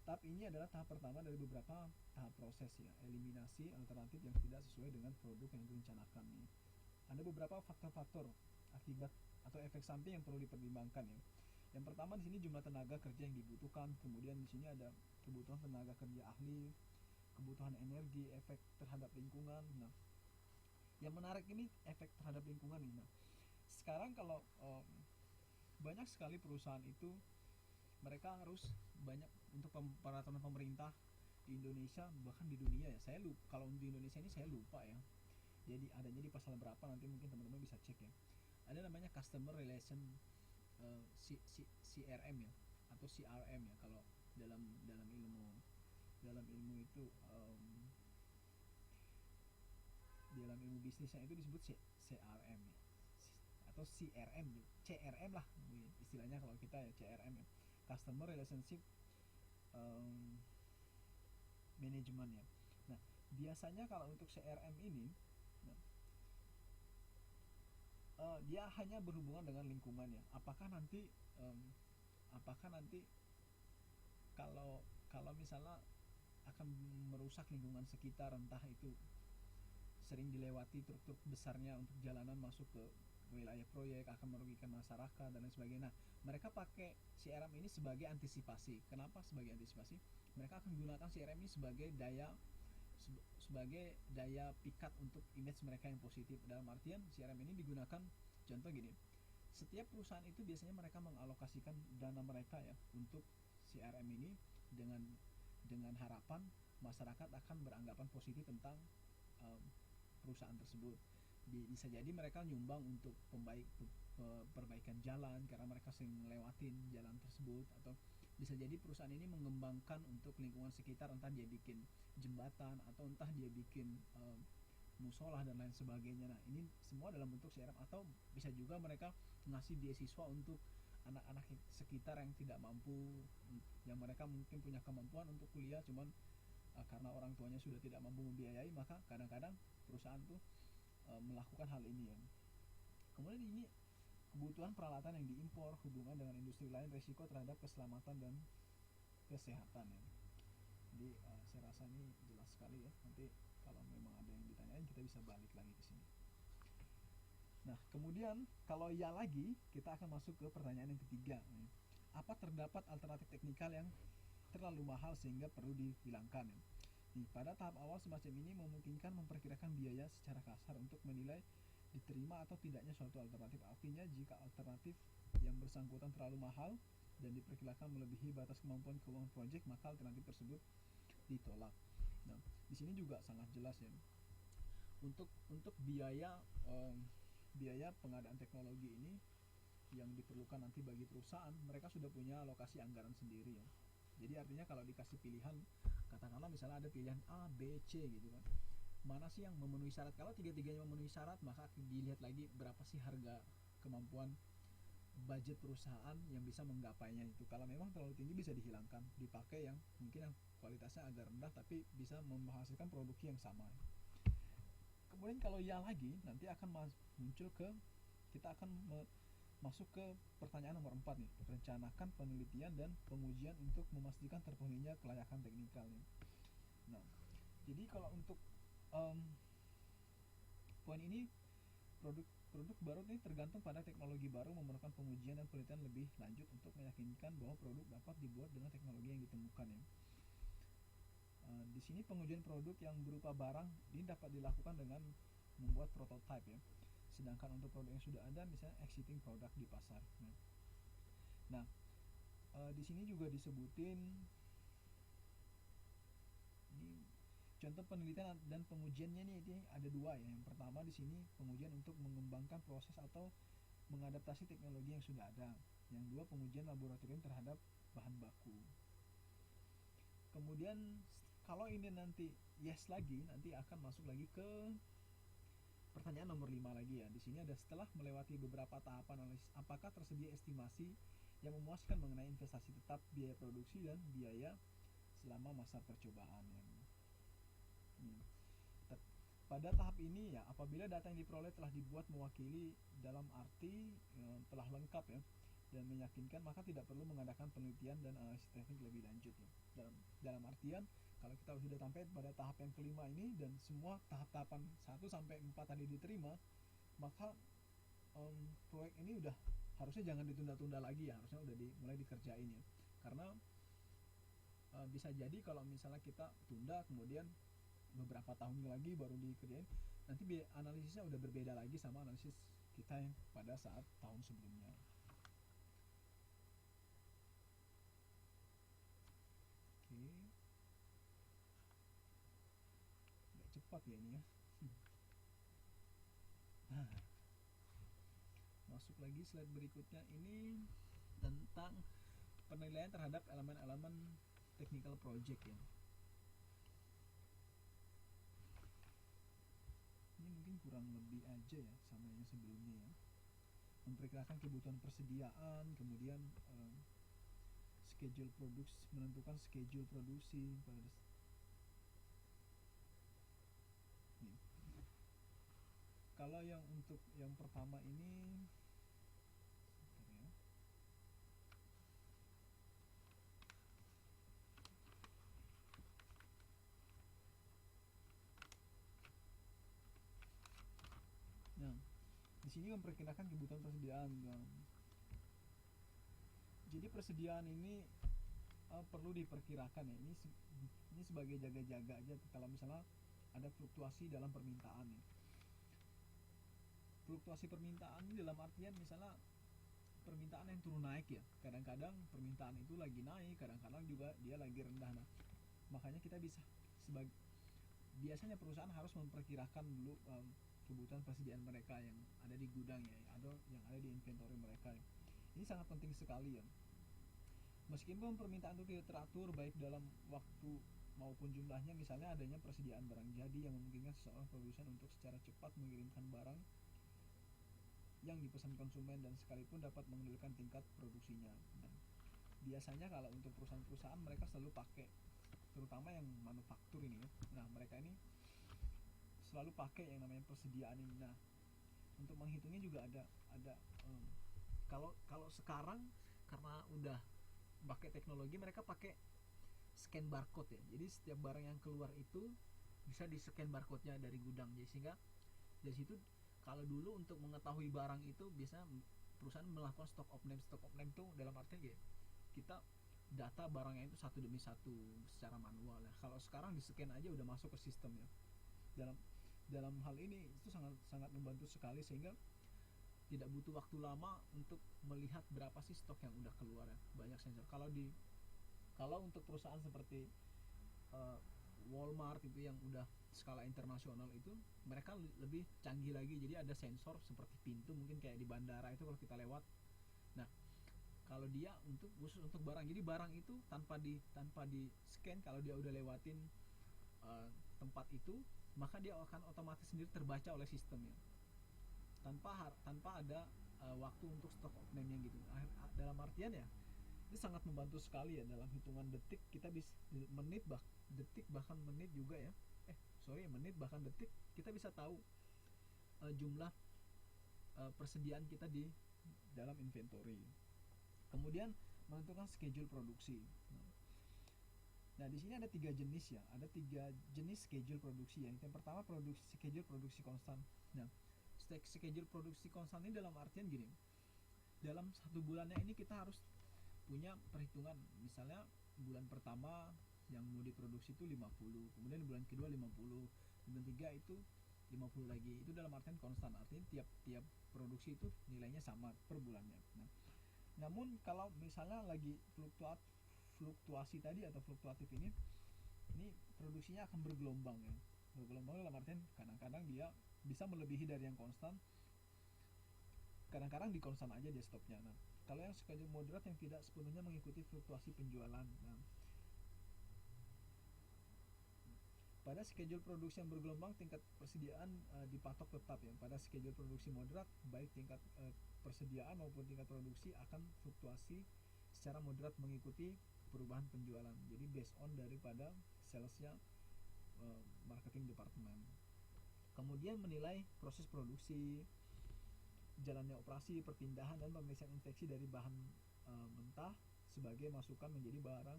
tahap ini adalah tahap pertama dari beberapa tahap proses ya, eliminasi alternatif yang tidak sesuai dengan produk yang direncanakan nih. Ada beberapa faktor-faktor akibat atau efek samping yang perlu dipertimbangkan ya. Yang pertama di sini jumlah tenaga kerja yang dibutuhkan, kemudian di sini ada kebutuhan tenaga kerja ahli, kebutuhan energi, efek terhadap lingkungan. Nah, yang menarik ini efek terhadap lingkungan ini. Nah, sekarang kalau banyak sekali perusahaan itu mereka harus banyak untuk peraturan pemerintah di Indonesia, bahkan di dunia ya. Saya lupa, kalau di Indonesia ini saya lupa ya. Jadi adanya di pasal berapa, nanti mungkin teman-teman bisa cek ya. Ada namanya Customer Relation CRM ya, atau CRM ya kalau dalam ilmu itu dalam ilmu bisnisnya itu disebut CRM ya, atau CRM, CRM lah istilahnya kalau kita ya, CRM ya, Customer Relationship Management ya. Nah, biasanya kalau untuk CRM ini dia hanya berhubungan dengan lingkungan ya. Apakah nanti kalau misalnya akan merusak lingkungan sekitar, entah itu sering dilewati truk-truk besarnya untuk jalanan masuk ke wilayah proyek, akan merugikan masyarakat dan lain sebagainya. Nah, mereka pakai CRM ini sebagai antisipasi. Kenapa sebagai antisipasi? Mereka akan gunakan CRM ini sebagai daya pikat untuk image mereka yang positif. Dalam artian CRM ini digunakan, contoh gini, setiap perusahaan itu biasanya mereka mengalokasikan dana mereka ya untuk CRM ini dengan harapan masyarakat akan beranggapan positif tentang perusahaan tersebut. Bisa jadi mereka nyumbang untuk perbaikan jalan karena mereka sering ngelewatin jalan tersebut, atau bisa jadi perusahaan ini mengembangkan untuk lingkungan sekitar, entah dia bikin jembatan atau entah dia bikin musola dan lain sebagainya. Nah, ini semua dalam bentuk CRM. Atau bisa juga mereka ngasih beasiswa untuk anak-anak sekitar yang tidak mampu, yang mereka mungkin punya kemampuan untuk kuliah, cuman karena orang tuanya sudah tidak mampu membiayai, maka kadang-kadang perusahaan tuh melakukan hal ini ya. Kemudian ini kebutuhan peralatan yang diimpor, hubungan dengan industri lain, resiko terhadap keselamatan dan kesehatan ya. Jadi saya rasa ini jelas sekali ya. Nanti kalau memang ada yang ditanyain kita bisa balik lagi ke sini. Nah, kemudian kalau ya lagi, kita akan masuk ke pertanyaan yang ketiga. Apa terdapat alternatif teknikal yang terlalu mahal sehingga perlu dihilangkan ya? Nih, pada tahap awal semacam ini memungkinkan memperkirakan biaya secara kasar untuk menilai diterima atau tidaknya suatu alternatif. Artinya jika alternatif yang bersangkutan terlalu mahal dan diperkirakan melebihi batas kemampuan keuangan proyek, maka alternatif tersebut ditolak. Nah, di sini juga sangat jelas ya. Untuk biaya pengadaan teknologi ini yang diperlukan nanti bagi perusahaan, mereka sudah punya alokasi anggaran sendiri ya. Jadi artinya kalau dikasih pilihan, katakanlah misalnya ada pilihan A, B, C gitu kan, mana sih yang memenuhi syarat? Kalau tiga-tiganya memenuhi syarat, maka dilihat lagi berapa sih harga kemampuan budget perusahaan yang bisa menggapainya itu. Kalau memang terlalu tinggi bisa dihilangkan, dipakai yang mungkin yang kualitasnya agak rendah tapi bisa menghasilkan produksi yang sama. Kemudian kalau ya lagi, nanti akan muncul kita akan masuk ke pertanyaan nomor 4 nih. Rencanakan penelitian dan pengujian untuk memastikan terpenuhinya kelayakan teknikal nih. Nah, jadi kalau untuk poin ini, produk baru ini tergantung pada teknologi baru, memerlukan pengujian dan penelitian lebih lanjut untuk meyakinkan bahwa produk dapat dibuat dengan teknologi yang ditemukan ya. Di sini pengujian produk yang berupa barang ini dapat dilakukan dengan membuat prototype ya. Sedangkan untuk produk yang sudah ada, misalnya existing produk di pasar. Nah, di sini juga disebutin di contoh penelitian dan pengujiannya nih, ini ada dua ya. Yang pertama di sini pengujian untuk mengembangkan proses atau mengadaptasi teknologi yang sudah ada. Yang dua pengujian laboratorium terhadap bahan baku. Kemudian kalau ini nanti yes lagi, nanti akan masuk lagi ke pertanyaan nomor 5 lagi ya. Di sini ada setelah melewati beberapa tahapan analisis, apakah tersedia estimasi yang memuaskan mengenai investasi tetap, biaya produksi, dan biaya selama masa percobaan ya. Pada tahap ini ya, apabila data yang diperoleh telah dibuat mewakili dalam arti telah lengkap ya dan meyakinkan, maka tidak perlu mengadakan penelitian dan analisis teknik lebih lanjut ya. Dalam artian kalau kita sudah sampai pada tahap yang kelima ini dan semua tahap-tahapan 1 sampai 4 tadi diterima, maka proyek ini udah harusnya jangan ditunda-tunda lagi ya, harusnya udah mulai dikerjain ya. Karena bisa jadi kalau misalnya kita tunda kemudian beberapa tahun lagi baru dikerjain, nanti analisisnya udah berbeda lagi sama analisis kita yang pada saat tahun sebelumnya. Oke, agak cepat ya ini ya. Masuk lagi slide berikutnya, ini tentang penilaian terhadap elemen-elemen technical project ya. Ini mungkin kurang lebih aja ya sama yang sebelumnya ya. Memperkirakan kebutuhan persediaan, kemudian schedule produksi, menentukan schedule produksi pada kalau yang untuk yang pertama ini di sini memperkirakan kebutuhan persediaan. Jadi persediaan ini perlu diperkirakan ya. Ini sebagai jaga-jaga aja kalau misalnya ada fluktuasi dalam permintaan ya. Fluktuasi permintaan ini dalam artian misalnya permintaan yang turun naik ya. Kadang-kadang permintaan itu lagi naik, kadang-kadang juga dia lagi rendah. Nah, makanya kita biasanya perusahaan harus memperkirakan dulu kebutuhan persediaan mereka yang ada di gudang ya, atau yang ada di inventory mereka. Ini sangat penting sekali ya. Meskipun permintaan itu tidak teratur baik dalam waktu maupun jumlahnya, misalnya adanya persediaan barang jadi yang memungkinkan seseorang produsen untuk secara cepat mengirimkan barang yang dipesan konsumen dan sekalipun dapat mengendalikan tingkat produksinya. Nah, biasanya kalau untuk perusahaan-perusahaan mereka selalu pakai, terutama yang manufaktur ini ya. Nah, mereka ini selalu pakai yang namanya persediaan ini. Nah, untuk menghitungnya juga ada kalau sekarang karena udah pakai teknologi, mereka pakai scan barcode ya. Jadi setiap barang yang keluar itu bisa di scan barcode-nya dari gudang. Jadi sehingga dari situ, kalau dulu untuk mengetahui barang itu biasanya perusahaan melakukan stock of name itu dalam artinya gitu, kita data barangnya itu satu demi satu secara manual ya. Kalau sekarang di scan aja udah masuk ke sistem ya. Dalam hal ini itu sangat membantu sekali, sehingga tidak butuh waktu lama untuk melihat berapa sih stok yang udah keluar ya. Banyak sensor. Kalau untuk perusahaan seperti Walmart itu yang udah skala internasional itu, mereka lebih canggih lagi. Jadi ada sensor seperti pintu, mungkin kayak di bandara itu kalau kita lewat. Nah, kalau dia khusus untuk barang, jadi barang itu tanpa di scan, kalau dia udah lewatin tempat itu, maka dia akan otomatis sendiri terbaca oleh sistemnya tanpa ada waktu untuk stock of name-nya gitu. Dalam artian ya, ini sangat membantu sekali ya dalam hitungan detik. Kita bisa detik bahkan menit juga ya. Menit bahkan detik kita bisa tahu jumlah persediaan kita di dalam inventory. Kemudian menentukan schedule produksi. Nah, di sini ada 3 jenis ya. Ada 3 jenis schedule produksi ya. Yang pertama schedule produksi konstan. Nah, schedule produksi konstan ini dalam artian gini. Dalam 1 bulannya ini kita harus punya perhitungan. Misalnya bulan pertama yang mau diproduksi itu 50, kemudian bulan kedua 50, bulan 3 itu 50 lagi. Itu dalam artian konstan, artinya tiap produksi itu nilainya sama per bulannya. Nah, namun kalau misalnya lagi fluktuasi tadi atau fluktuatif ini produksinya akan bergelombang ya. Bergelombang dalam artian kadang-kadang dia bisa melebihi dari yang konstan, kadang-kadang di konstan aja dia stopnya. Nah, kalau yang schedule moderat yang tidak sepenuhnya mengikuti fluktuasi penjualan. Nah, Pada schedule produksi yang bergelombang, tingkat persediaan dipatok tetap ya. Pada schedule produksi moderat, baik tingkat persediaan maupun tingkat produksi akan fluktuasi secara moderat mengikuti perubahan penjualan. Jadi based on daripada salesnya marketing department. Kemudian menilai proses produksi, jalannya operasi, perpindahan dan pemeriksaan infeksi dari bahan mentah sebagai masukan menjadi barang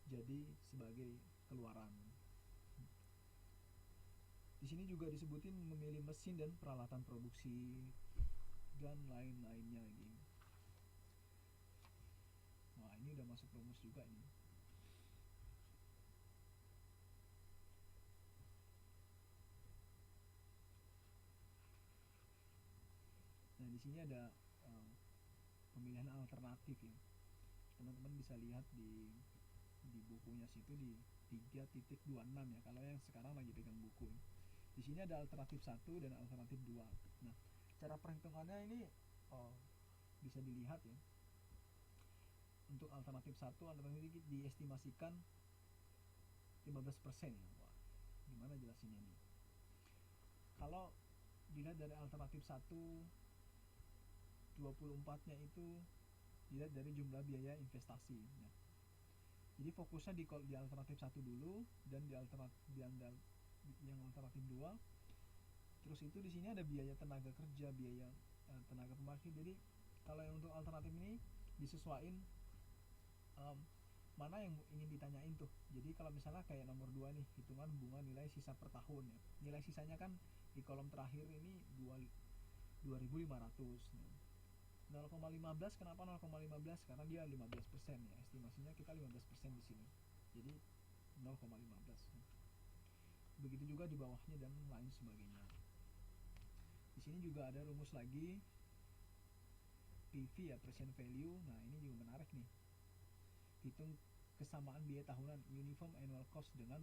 jadi sebagai keluaran. Di sini juga disebutin memilih mesin dan peralatan produksi dan lain-lainnya lagi. Wah, ini udah masuk rumus juga ini. Nah, di sini ada pemilihan alternatif ya. Teman-teman bisa lihat di bukunya situ di 3.26 ya. Kalau yang sekarang lagi pegang buku. Di sini ada alternatif 1 dan alternatif 2. Nah, cara perhitungannya ini bisa dilihat ya. Untuk alternatif 1, alternatif diestimasikan 15% ya. Wah, gimana jelasinnya nih? Kalau dilihat dari alternatif 1, 24-nya itu dilihat dari jumlah biaya investasi. Nah, jadi fokusnya di alternatif 1 dulu dan di alternatif yang alternatif 2. Terus itu di sini ada biaya tenaga kerja, biaya tenaga pemakaian. Jadi kalau yang untuk alternatif ini disesuaikan mana yang ingin ditanyain tuh. Jadi kalau misalnya kayak nomor 2 nih, hitungan bunga nilai sisa per tahun ya. Nilai sisanya kan di kolom terakhir ini 2.500. 0,15 kenapa 0,15? Karena dia 15% ya. Estimasinya kita 15% di sini. Jadi 0,15. Begitu juga di bawahnya dan lain sebagainya. Di sini juga ada rumus lagi PV ya, present value. Nah, ini juga menarik nih. Hitung kesamaan biaya tahunan, uniform annual cost, dengan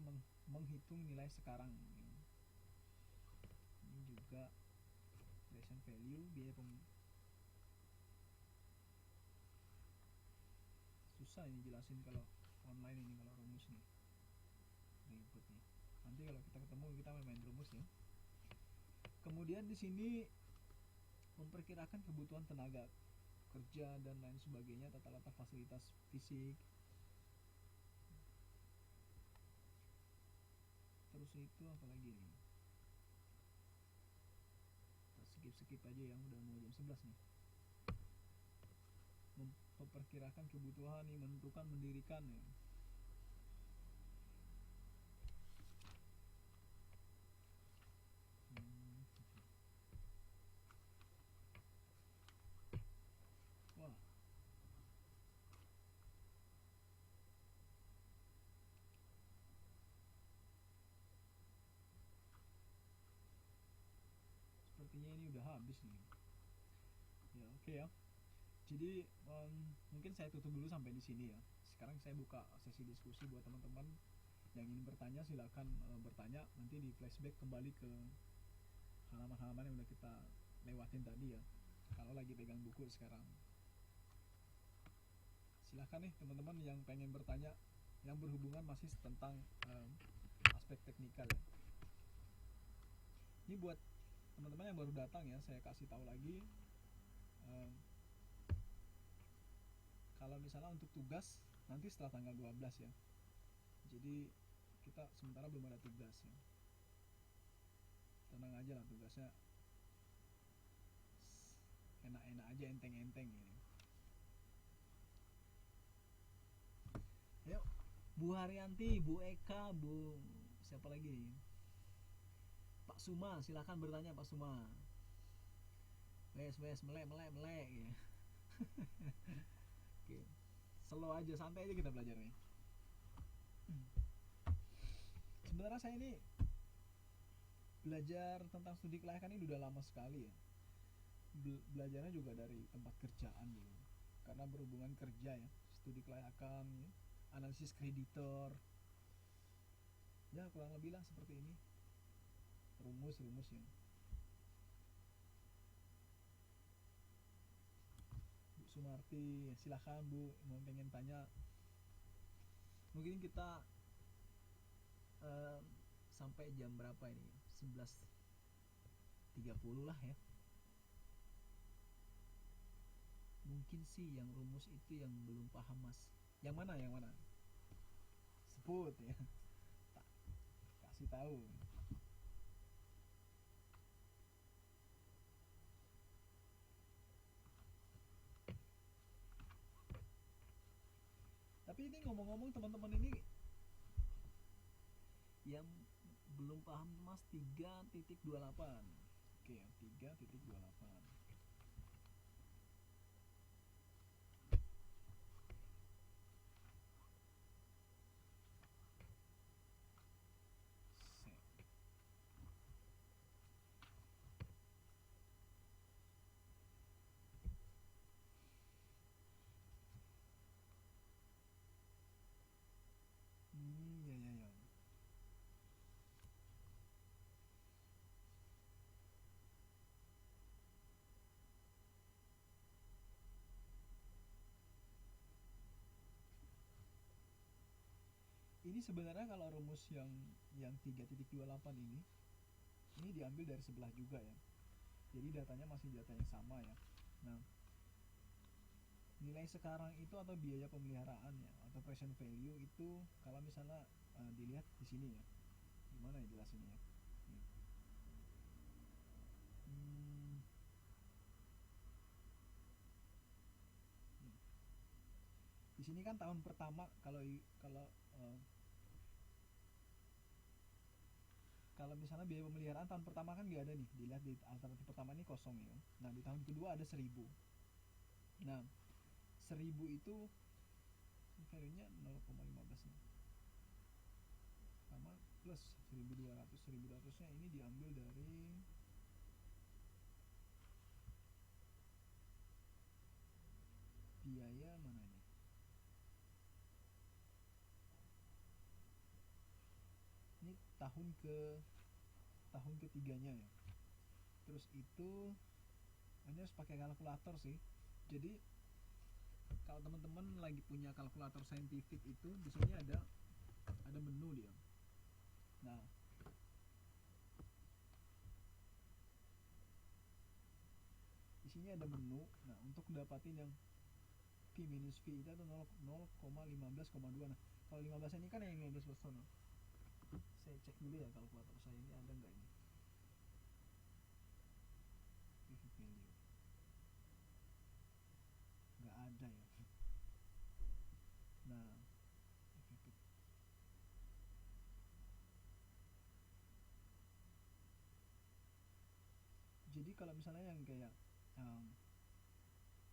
menghitung nilai sekarang. Ini juga present value, biaya susah ini jelasin kalau online ini, kalau rumus nih ribet nih. Nanti kalau kita ketemu kita main rumus ya. Kemudian di sini memperkirakan kebutuhan tenaga kerja dan lain sebagainya, tata letak fasilitas fisik. Terus itu apa lagi nih? Skip aja yang udah mau jam 11 nih. Memperkirakan kebutuhan nih, menentukan, mendirikan ya. Wah, sepertinya ini udah habis nih ya. Oke ya, jadi mungkin saya tutup dulu sampai di sini ya. Sekarang saya buka sesi diskusi buat teman-teman yang ingin bertanya, silakan bertanya. Nanti di flashback kembali ke halaman-halaman yang udah kita lewatin tadi ya, kalau lagi pegang buku sekarang. Silakan nih teman-teman yang pengen bertanya yang berhubungan masih tentang aspek teknikal ya. Ini buat teman-teman yang baru datang ya, saya kasih tahu lagi, kalau misalnya untuk tugas nanti setelah tanggal 12 ya. Jadi kita sementara belum ada tugas ya. Tenang aja lah, tugasnya enak-enak aja, enteng-enteng ya. Yuk, Bu Haryanti, Bu Eka, Bu siapa lagi? Pak Suma, silakan bertanya Pak Suma. Wes melek ya. Oke. Slow aja, santai aja kita belajar nih. Sebenarnya saya ini belajar tentang studi kelayakan ini udah lama sekali ya. Belajarnya juga dari tempat kerjaan gitu. Karena berhubungan kerja ya, studi kelayakan ya, analisis kreditor. Ya kurang lebih lah seperti ini. Rumus-rumus ya. Bu Sumarti, silahkan Bu, mau pengen tanya. Mungkin kita sampai jam berapa ini? 11.30 lah ya. Mungkin sih yang rumus itu yang belum paham Mas. Yang mana? Sebut ya. Tak kasih tahu. Tapi ini ngomong-ngomong teman-teman ini yang belum paham Mas 3.28. Oke, 3.28. Ya. Ini sebenarnya kalau rumus yang 3.28 ini diambil dari sebelah juga ya. Jadi datanya masih data yang sama ya. Nah, nilai sekarang itu atau biaya pemeliharaan ya atau present value itu kalau misalnya dilihat di sini ya. Gimana ya jelasinnya ya? Di sini kan tahun pertama kalau misalnya biaya pemeliharaan tahun pertama kan nggak ada nih, dilihat di alternatif pertama ini kosong ya. Nah di tahun kedua ada 1.000. Nah 1.000 itu value nya 0,15 sama plus 1.200 nya ini diambil dari biaya mana ini? Ini tahun ketiganya ya. Terus itu ini harus pakai kalkulator sih. Jadi kalau teman-teman lagi punya kalkulator saintifik itu di sini ada menu dia. Nah, di sini ada menu. Nah, untuk dapatin yang P minus V itu 0,15,2. Nah, kalau 15 ini kan yang 15%. Saya cek dulu ya kalkulator saya ini ada nggak ini. PV value. Nggak ada ya. Nah, jadi kalau misalnya yang kayak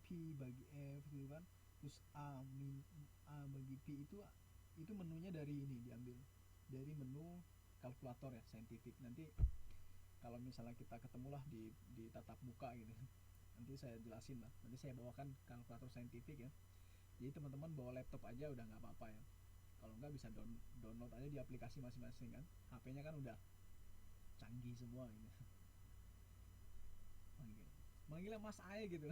P bagi F gitu kan, terus A bagi P itu menunya dari ini diambil dari menu kalkulator ya saintifik. Nanti kalau misalnya kita ketemulah di tatap muka gitu, nanti saya jelasin lah. Nanti saya bawakan kalkulator saintifik ya. Jadi teman-teman bawa laptop aja udah nggak apa-apa ya. Kalau nggak bisa download aja di aplikasi masing-masing kan. HP-nya kan udah canggih semua gitu. Manggilnya Mas Ae gitu.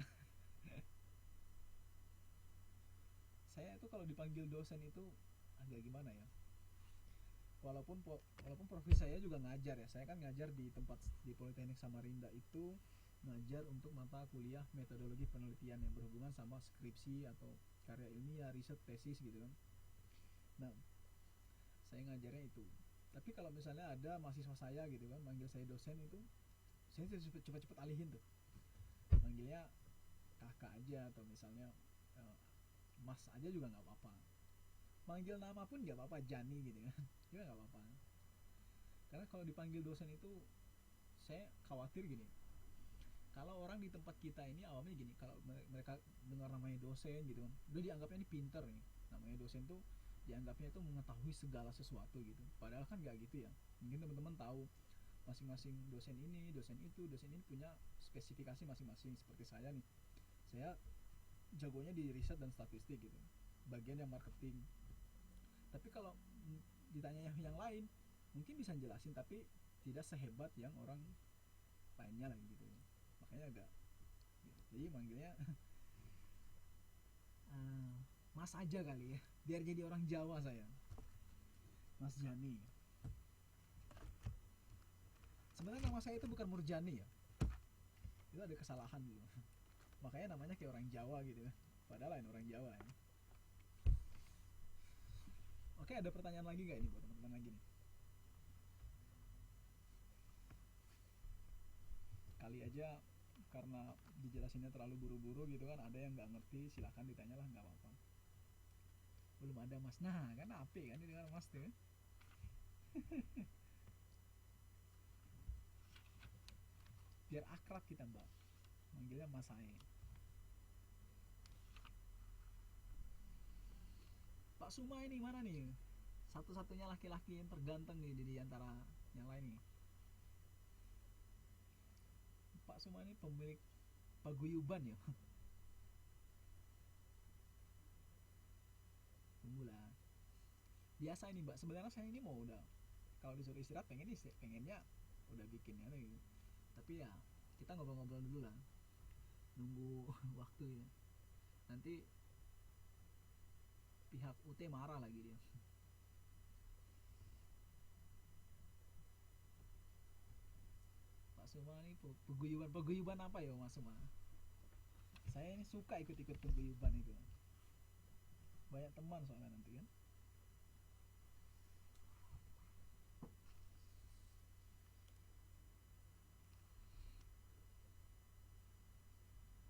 Saya itu kalau dipanggil dosen itu agak gimana ya. Walaupun profesi saya juga ngajar ya. Saya kan ngajar di Politeknik Samarinda itu ngajar untuk mata kuliah metodologi penelitian yang berhubungan sama skripsi atau karya ilmiah, riset, tesis gitu kan. Nah, saya ngajarnya itu. Tapi kalau misalnya ada mahasiswa saya gitu kan manggil saya dosen itu, saya cepat-cepat alihin tuh. Manggilnya kakak aja atau misalnya mas aja juga nggak apa-apa. Manggil nama pun nggak apa-apa, Jani gitu kan. Juga nggak apa-apa. Karena kalau dipanggil dosen itu saya khawatir gini. Kalau orang di tempat kita ini awalnya gini, kalau mereka dengar namanya dosen gitu kan, udah dianggapnya ini pinter nih. Namanya dosen tuh dianggapnya itu mengetahui segala sesuatu gitu. Padahal kan nggak gitu ya. Mungkin teman-teman tahu masing-masing dosen ini, dosen itu, dosen ini punya spesifikasi masing-masing. Seperti saya nih, saya jagonya di riset dan statistik gitu, bagian yang marketing. Tapi kalau ditanya yang lain, mungkin bisa jelasin tapi tidak sehebat yang orang lainnya lagi gitu. Makanya agak jadi manggilnya Mas aja kali ya, biar jadi orang Jawa saya, Mas Jani. Sebenarnya nama saya itu bukan Murjani ya, itu ada kesalahan dulu. Makanya namanya kayak orang Jawa gitu kan, padahal lain orang Jawa ya. Oke, ada pertanyaan lagi gak ini buat teman-teman lagi nih? Kali aja karena dijelasinnya terlalu buru-buru gitu kan, ada yang nggak ngerti, silahkan ditanya lah, nggak apa-apa. Belum ada mas, nah kan api kan ini dengan mas tuh. Biar akrab kita mbak, manggilnya mas saya. Pak Suma ini mana nih? Satu-satunya laki-laki yang terganteng nih di antara yang lain nih. Pak Suma ini pemilik paguyuban ya. Tunggulah. Biasa ini mbak, sebenarnya saya ini mau udah kalau disuruh istirahat pengennya udah bikinnya nih. Tapi ya kita ngobrol-ngobrol dulu lah. Nunggu waktu ya. Nanti pihak UT marah lagi dia. Pak Suma ini paguyuban apa ya Mas Suma? Saya ini suka ikut-ikut paguyuban itu. Banyak teman soalnya nanti kan.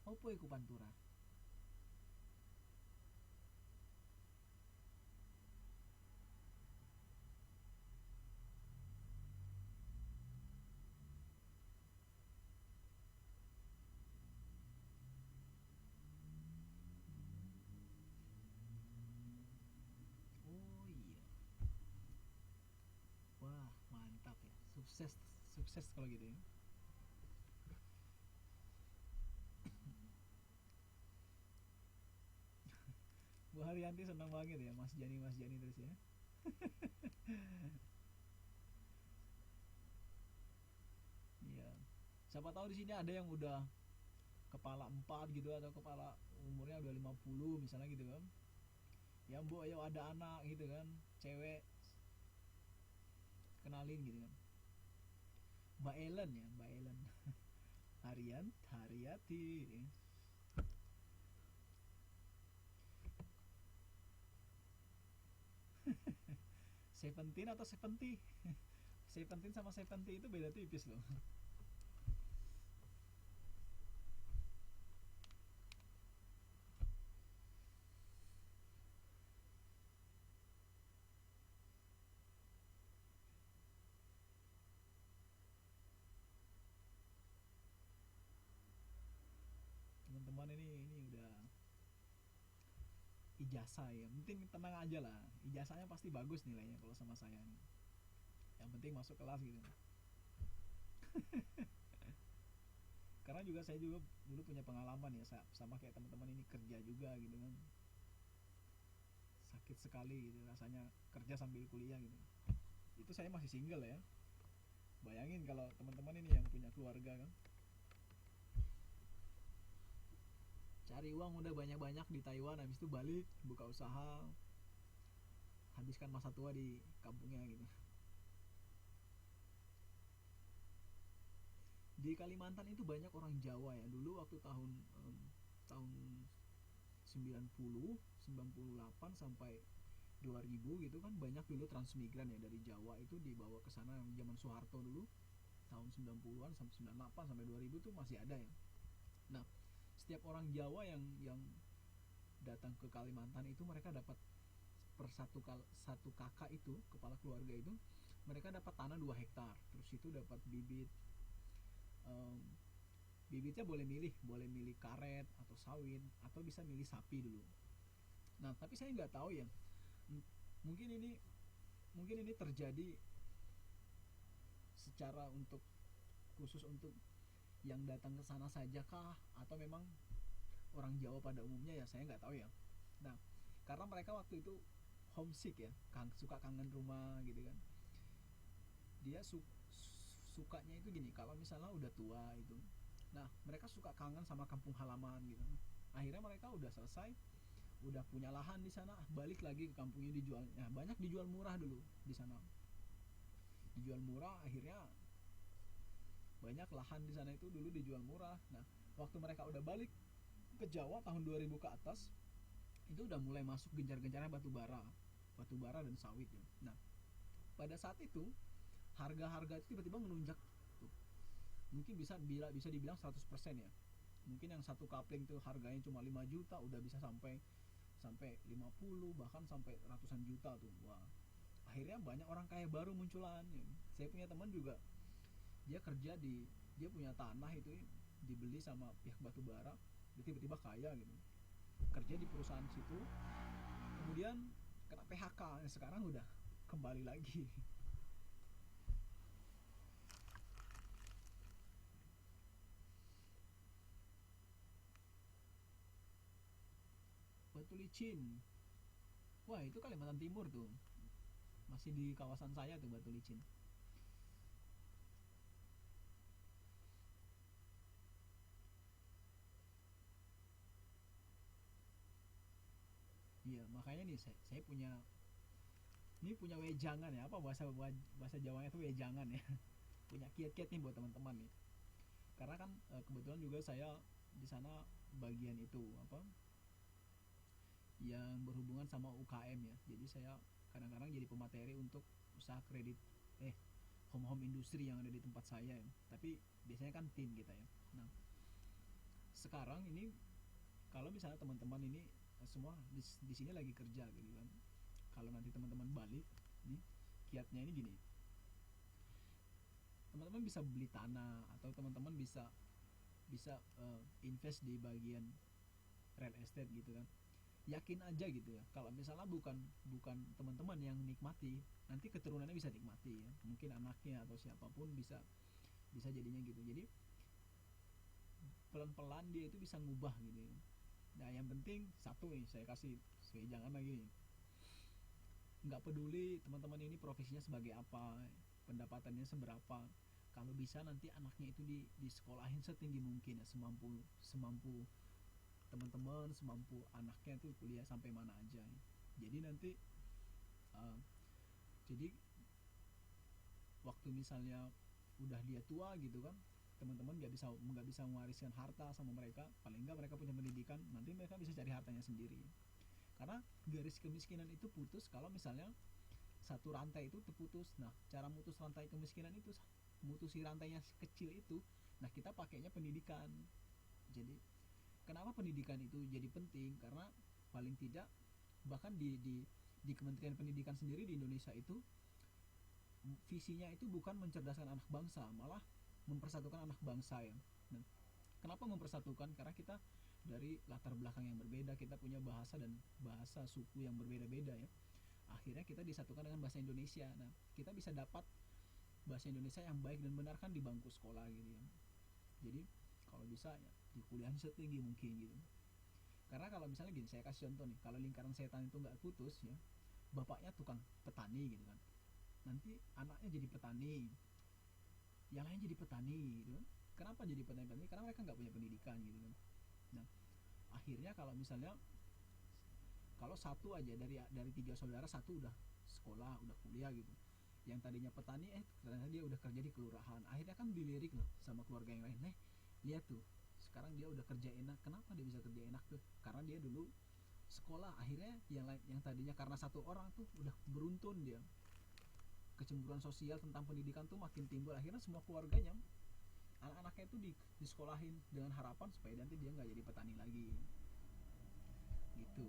Opo iku pantura? Oh iya. Wah, mantap ya. Sukses sukses kalau gitu ya. Bu Haryanti senang banget ya Mas Jani terus ya. Iya. Siapa tahu di sini ada yang udah kepala 4 gitu atau kepala umurnya udah 50 misalnya gitu kan. Ya Bu, ayo ada anak gitu kan, cewek, kenalin gitu kan. Mbak Ellen ya, Mbak Ellen. Haryati. Seventeen atau Seventy? Seventeen sama Seventy itu beda tipis loh. Teman-teman ini udah ijazah ya, penting tenang aja lah, ijazahnya pasti bagus nilainya kalau sama saya nih. Yang penting masuk kelas gitu. Karena juga saya juga dulu punya pengalaman ya, sama kayak teman-teman ini kerja juga gitu kan, sakit sekali gitu rasanya kerja sambil kuliah gitu. Itu saya masih single ya, bayangin kalau teman-teman ini yang punya keluarga kan, cari uang udah banyak-banyak di Taiwan, habis itu balik buka usaha, habiskan masa tua di kampungnya gitu. Di Kalimantan itu banyak orang Jawa ya, dulu waktu tahun 90 98 sampai 2000 gitu kan, banyak dulu transmigran ya dari Jawa itu dibawa ke sana zaman Soeharto dulu tahun 90-an sampai 98 sampai 2000 tuh masih ada ya. Nah, setiap orang Jawa yang datang ke Kalimantan itu mereka dapat satu kakak itu, kepala keluarga itu, mereka dapat tanah 2 hektar, terus itu dapat bibit, um, bibitnya boleh milih karet atau sawit atau bisa milih sapi dulu. Nah tapi saya nggak tahu ya, mungkin ini terjadi secara untuk khusus untuk yang datang ke sana saja kah, atau memang orang Jawa pada umumnya, ya saya nggak tahu ya. Nah karena mereka waktu itu homesick ya, suka kangen rumah gitu kan. Dia sukanya itu gini, kalau misalnya udah tua itu, nah mereka suka kangen sama kampung halaman gitu. Akhirnya mereka udah selesai, udah punya lahan di sana, balik lagi ke kampungnya, dijual. Nah, banyak dijual murah dulu di sana, dijual murah. Akhirnya banyak lahan di sana itu dulu dijual murah. Nah, waktu mereka udah balik ke Jawa tahun 2000 ke atas, itu udah mulai masuk gencar-gencarnya batu bara dan sawit ya. Nah, pada saat itu harga-harga itu tiba-tiba melonjak tuh. Mungkin bisa dibilang 100% ya. Mungkin yang satu kapling tuh harganya cuma 5 juta udah bisa sampai sampai 50, bahkan sampai ratusan juta tuh. Wah, akhirnya banyak orang kaya baru munculan ya. Saya punya teman juga, dia punya tanah itu dibeli sama pihak batu bara, dia tiba-tiba kaya gitu, kerja di perusahaan situ, kemudian kena PHK, sekarang udah kembali lagi. Batu licin, wah itu Kalimantan Timur tuh, masih di kawasan saya tuh Batu Licin. Iya, makanya nih saya punya wejangan ya, apa bahasa bahasa Jawanya itu wejangan ya. Punya kiat-kiat nih buat teman-teman nih. Karena kan kebetulan juga saya di sana bagian itu apa yang berhubungan sama UKM ya. Jadi saya kadang-kadang jadi pemateri untuk usaha kredit home industri yang ada di tempat saya ya. Tapi biasanya kan tim kita ya. Nah, sekarang ini kalau misalnya teman-teman ini semua di sini lagi kerja gitu kan. Kalau nanti teman-teman balik nih, kiatnya ini gini. Teman-teman bisa beli tanah atau teman-teman bisa bisa invest di bagian real estate gitu kan. Yakin aja gitu ya, kalau misalnya bukan bukan teman-teman yang nikmati, nanti keturunannya bisa nikmati ya, mungkin anaknya atau siapapun bisa bisa jadinya gitu. Jadi pelan-pelan dia itu bisa ngubah gitu ya. Nah, yang penting satu nih saya kasih, jangan lagi nih, nggak peduli teman-teman ini profesinya sebagai apa, pendapatannya seberapa, kalau bisa nanti anaknya itu di sekolahin setinggi mungkin ya, semampu semampu teman-teman, semampu anaknya tuh kuliah sampai mana aja. Jadi nanti uh, jadi waktu misalnya udah dia tua gitu kan, teman-teman nggak bisa mewariskan harta sama mereka, paling nggak mereka punya pendidikan, nanti mereka bisa cari hartanya sendiri. Karena garis kemiskinan itu putus kalau misalnya satu rantai itu terputus. Nah, cara mutus rantai kemiskinan itu, mutusi rantainya kecil itu, nah kita pakainya pendidikan. Jadi kenapa pendidikan itu jadi penting? Karena paling tidak bahkan di Kementerian Pendidikan sendiri di Indonesia itu visinya itu bukan mencerdaskan anak bangsa, malah mempersatukan anak bangsa ya. Nah, kenapa mempersatukan? Karena kita dari latar belakang yang berbeda, kita punya bahasa dan bahasa suku yang berbeda-beda ya. Akhirnya kita disatukan dengan bahasa Indonesia. Nah, kita bisa dapat bahasa Indonesia yang baik dan benar kan di bangku sekolah gitu ya. Jadi kalau bisa ya di kuliah setinggi mungkin gitu. Karena kalau misalnya gini, saya kasih contoh nih, kalau lingkaran setan itu nggak putus ya, bapaknya tukang petani gitu kan, nanti anaknya jadi petani, yang lain jadi petani gitu kan. Kenapa jadi petani? Karena mereka nggak punya pendidikan gitu kan. Nah, akhirnya kalau misalnya kalau satu aja dari 3 saudara, satu udah sekolah, udah kuliah gitu, yang tadinya petani ternyata dia udah kerja di kelurahan, akhirnya kan dilirik loh sama keluarga yang lain, lihat tuh sekarang dia udah kerja enak. Kenapa dia bisa kerja enak tuh? Karena dia dulu sekolah. Akhirnya yang tadinya karena satu orang tuh udah beruntun dia, kecemburuan sosial tentang pendidikan tuh makin timbul. Akhirnya semua keluarganya, anak-anaknya itu disekolahin dengan harapan supaya nanti dia nggak jadi petani lagi gitu.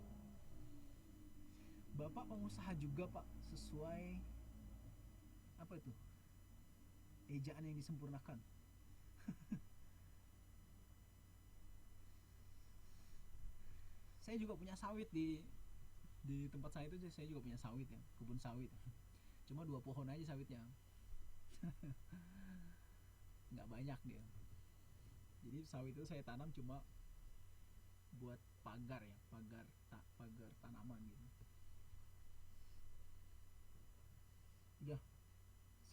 Bapak pengusaha juga pak, sesuai apa itu ejaan yang disempurnakan. Saya juga punya sawit di tempat saya itu, saya juga punya sawit ya, kebun sawit. Cuma 2 pohon aja sawitnya, nggak banyak dia. Jadi sawit itu saya tanam cuma buat pagar ya, pagar tanaman gitu. Udah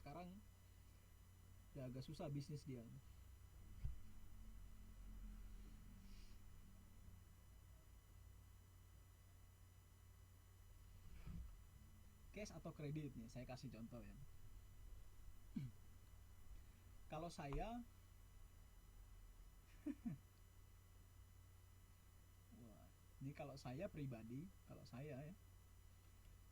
sekarang udah agak susah bisnis dia. Cash atau kredit nih, saya kasih contoh ya. Kalau saya, wah, ini kalau saya pribadi, kalau saya ya,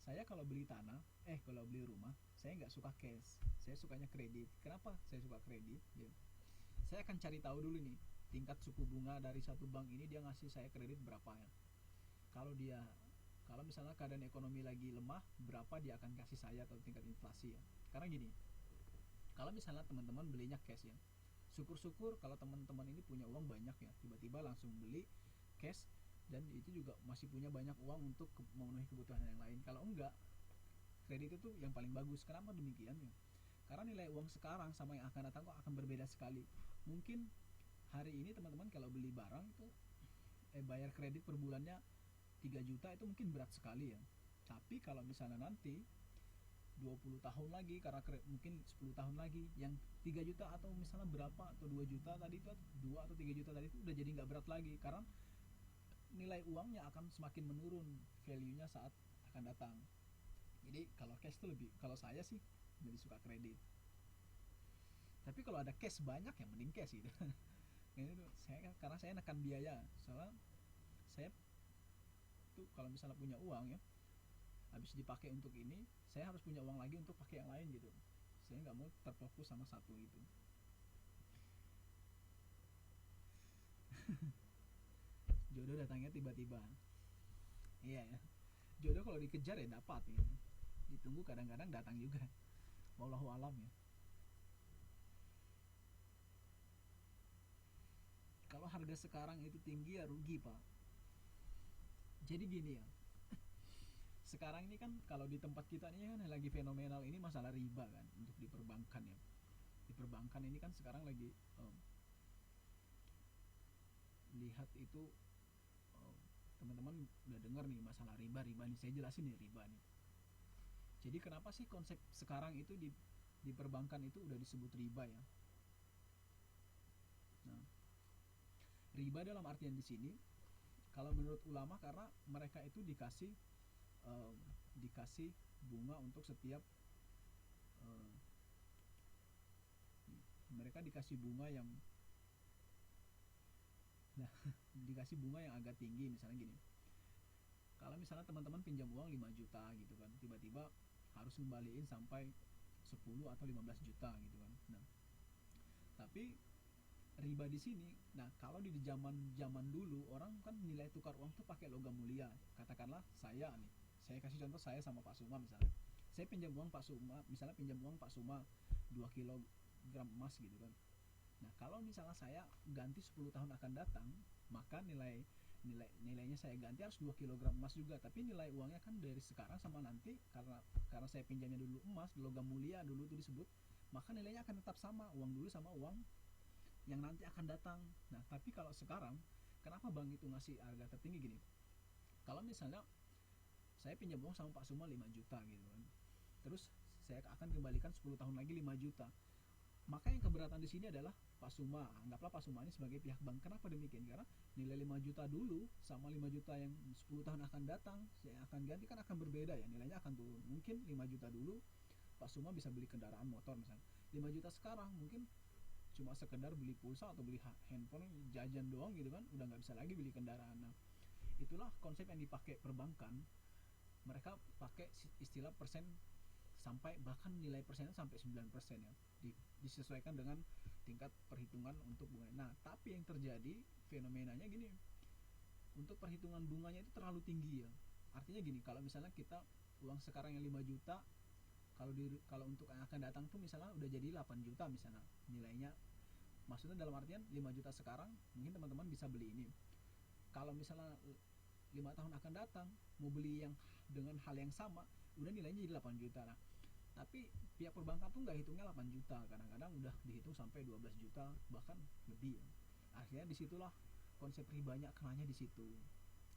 saya kalau beli tanah, kalau beli rumah, saya nggak suka cash, saya sukanya kredit. Kenapa saya suka kredit? Ya, saya akan cari tahu dulu nih tingkat suku bunga dari satu bank ini, dia ngasih saya kredit berapa ya. Kalau dia, kalau misalnya keadaan ekonomi lagi lemah, berapa dia akan kasih saya atau tingkat inflasi ya. Karena gini, kalau misalnya teman-teman belinya cash ya, syukur-syukur kalau teman-teman ini punya uang banyak ya, tiba-tiba langsung beli cash, dan itu juga masih punya banyak uang untuk memenuhi kebutuhan yang lain. Kalau enggak, kredit itu yang paling bagus. Kenapa demikian ya? Karena nilai uang sekarang sama yang akan datang kok akan berbeda sekali. Mungkin hari ini teman-teman kalau beli barang itu bayar kredit per bulannya 3 juta itu mungkin berat sekali ya. Tapi kalau misalnya nanti 20 tahun lagi, karena mungkin 10 tahun lagi, yang 3 juta atau misalnya berapa, atau 2 juta tadi itu, 2 atau 3 juta tadi itu udah jadi nggak berat lagi, karena nilai uangnya akan semakin menurun value-nya saat akan datang. Jadi kalau cash itu lebih, kalau saya sih lebih suka kredit. Tapi kalau ada cash banyak ya mending cash gitu. Ini tuh saya, karena saya nekan biaya, soalnya saya tuh kalau misalnya punya uang ya, habis dipakai untuk ini, saya harus punya uang lagi untuk pakai yang lain gitu. Saya nggak mau terfokus sama satu itu. Jodoh datangnya tiba-tiba. Iya ya. Jodoh kalau dikejar ya dapat ya. Ditunggu kadang-kadang datang juga. Wallahu alam ya. Kalau harga sekarang itu tinggi ya rugi pak. Jadi gini ya, sekarang ini kan kalau di tempat kita ini kan lagi fenomenal ini masalah riba kan untuk di perbankan ya. Di perbankan ini kan sekarang lagi lihat itu, teman-teman udah dengar nih masalah riba nih, saya jelasin nih riba nih. Jadi kenapa sih konsep sekarang itu di perbankan itu udah disebut riba ya? Nah, riba dalam artian di sini, kalau menurut ulama, karena mereka itu dikasih bunga untuk setiap, mereka dikasih bunga yang, nah, dikasih bunga yang agak tinggi. Misalnya gini, kalau misalnya teman-teman pinjam uang 5 juta gitu kan, tiba-tiba harus ngembaliin sampai 10 atau 15 juta gitu kan. Nah, tapi riba di sini, nah kalau di zaman dulu orang kan nilai tukar uang tuh pakai logam mulia. Katakanlah saya nih, saya kasih contoh saya sama Pak Suma misalnya. Saya pinjam uang Pak Suma, misalnya pinjam uang Pak Suma 2 kilogram emas gitu kan. Nah, kalau misalnya saya ganti 10 tahun akan datang, maka nilainya saya ganti harus 2 kilogram emas juga. Tapi nilai uangnya kan dari sekarang sama nanti, karena saya pinjamnya dulu emas, logam mulia dulu itu disebut, maka nilainya akan tetap sama, uang dulu sama uang yang nanti akan datang. Nah, tapi kalau sekarang, kenapa bank itu ngasih harga tertinggi gini? Kalau misalnya saya pinjam uang sama Pak Suma 5 juta gitu kan, terus saya akan kembalikan 10 tahun lagi 5 juta. Maka yang keberatan di sini adalah Pak Suma. Anggaplah Pak Suma ini sebagai pihak bank. Kenapa demikian? Karena nilai 5 juta dulu sama 5 juta yang 10 tahun akan datang, saya akan ganti kan akan berbeda ya, nilainya akan turun. Mungkin 5 juta dulu Pak Suma bisa beli kendaraan motor misalnya. 5 juta sekarang mungkin cuma sekedar beli pulsa atau beli handphone, jajan doang gitu kan, udah nggak bisa lagi beli kendaraan. Nah, itulah konsep yang dipakai perbankan. Mereka pakai istilah persen, sampai bahkan nilai persennya sampai 9% ya, disesuaikan dengan tingkat perhitungan untuk bunga. Nah, tapi yang terjadi fenomenanya gini, untuk perhitungan bunganya itu terlalu tinggi ya. Artinya gini, kalau misalnya kita uang sekarang yang 5 juta, kalau untuk yang akan datang tuh misalnya udah jadi 8 juta misalnya nilainya. Maksudnya dalam artian 5 juta sekarang mungkin teman-teman bisa beli ini. Kalau misalnya 5 tahun akan datang mau beli yang dengan hal yang sama, udah nilainya jadi 8 juta. Nah, tapi pihak perbankan tuh nggak hitungnya 8 juta, kadang-kadang udah dihitung sampai 12 juta bahkan lebih ya. Akhirnya disitulah konsep ribanya kenanya di situ.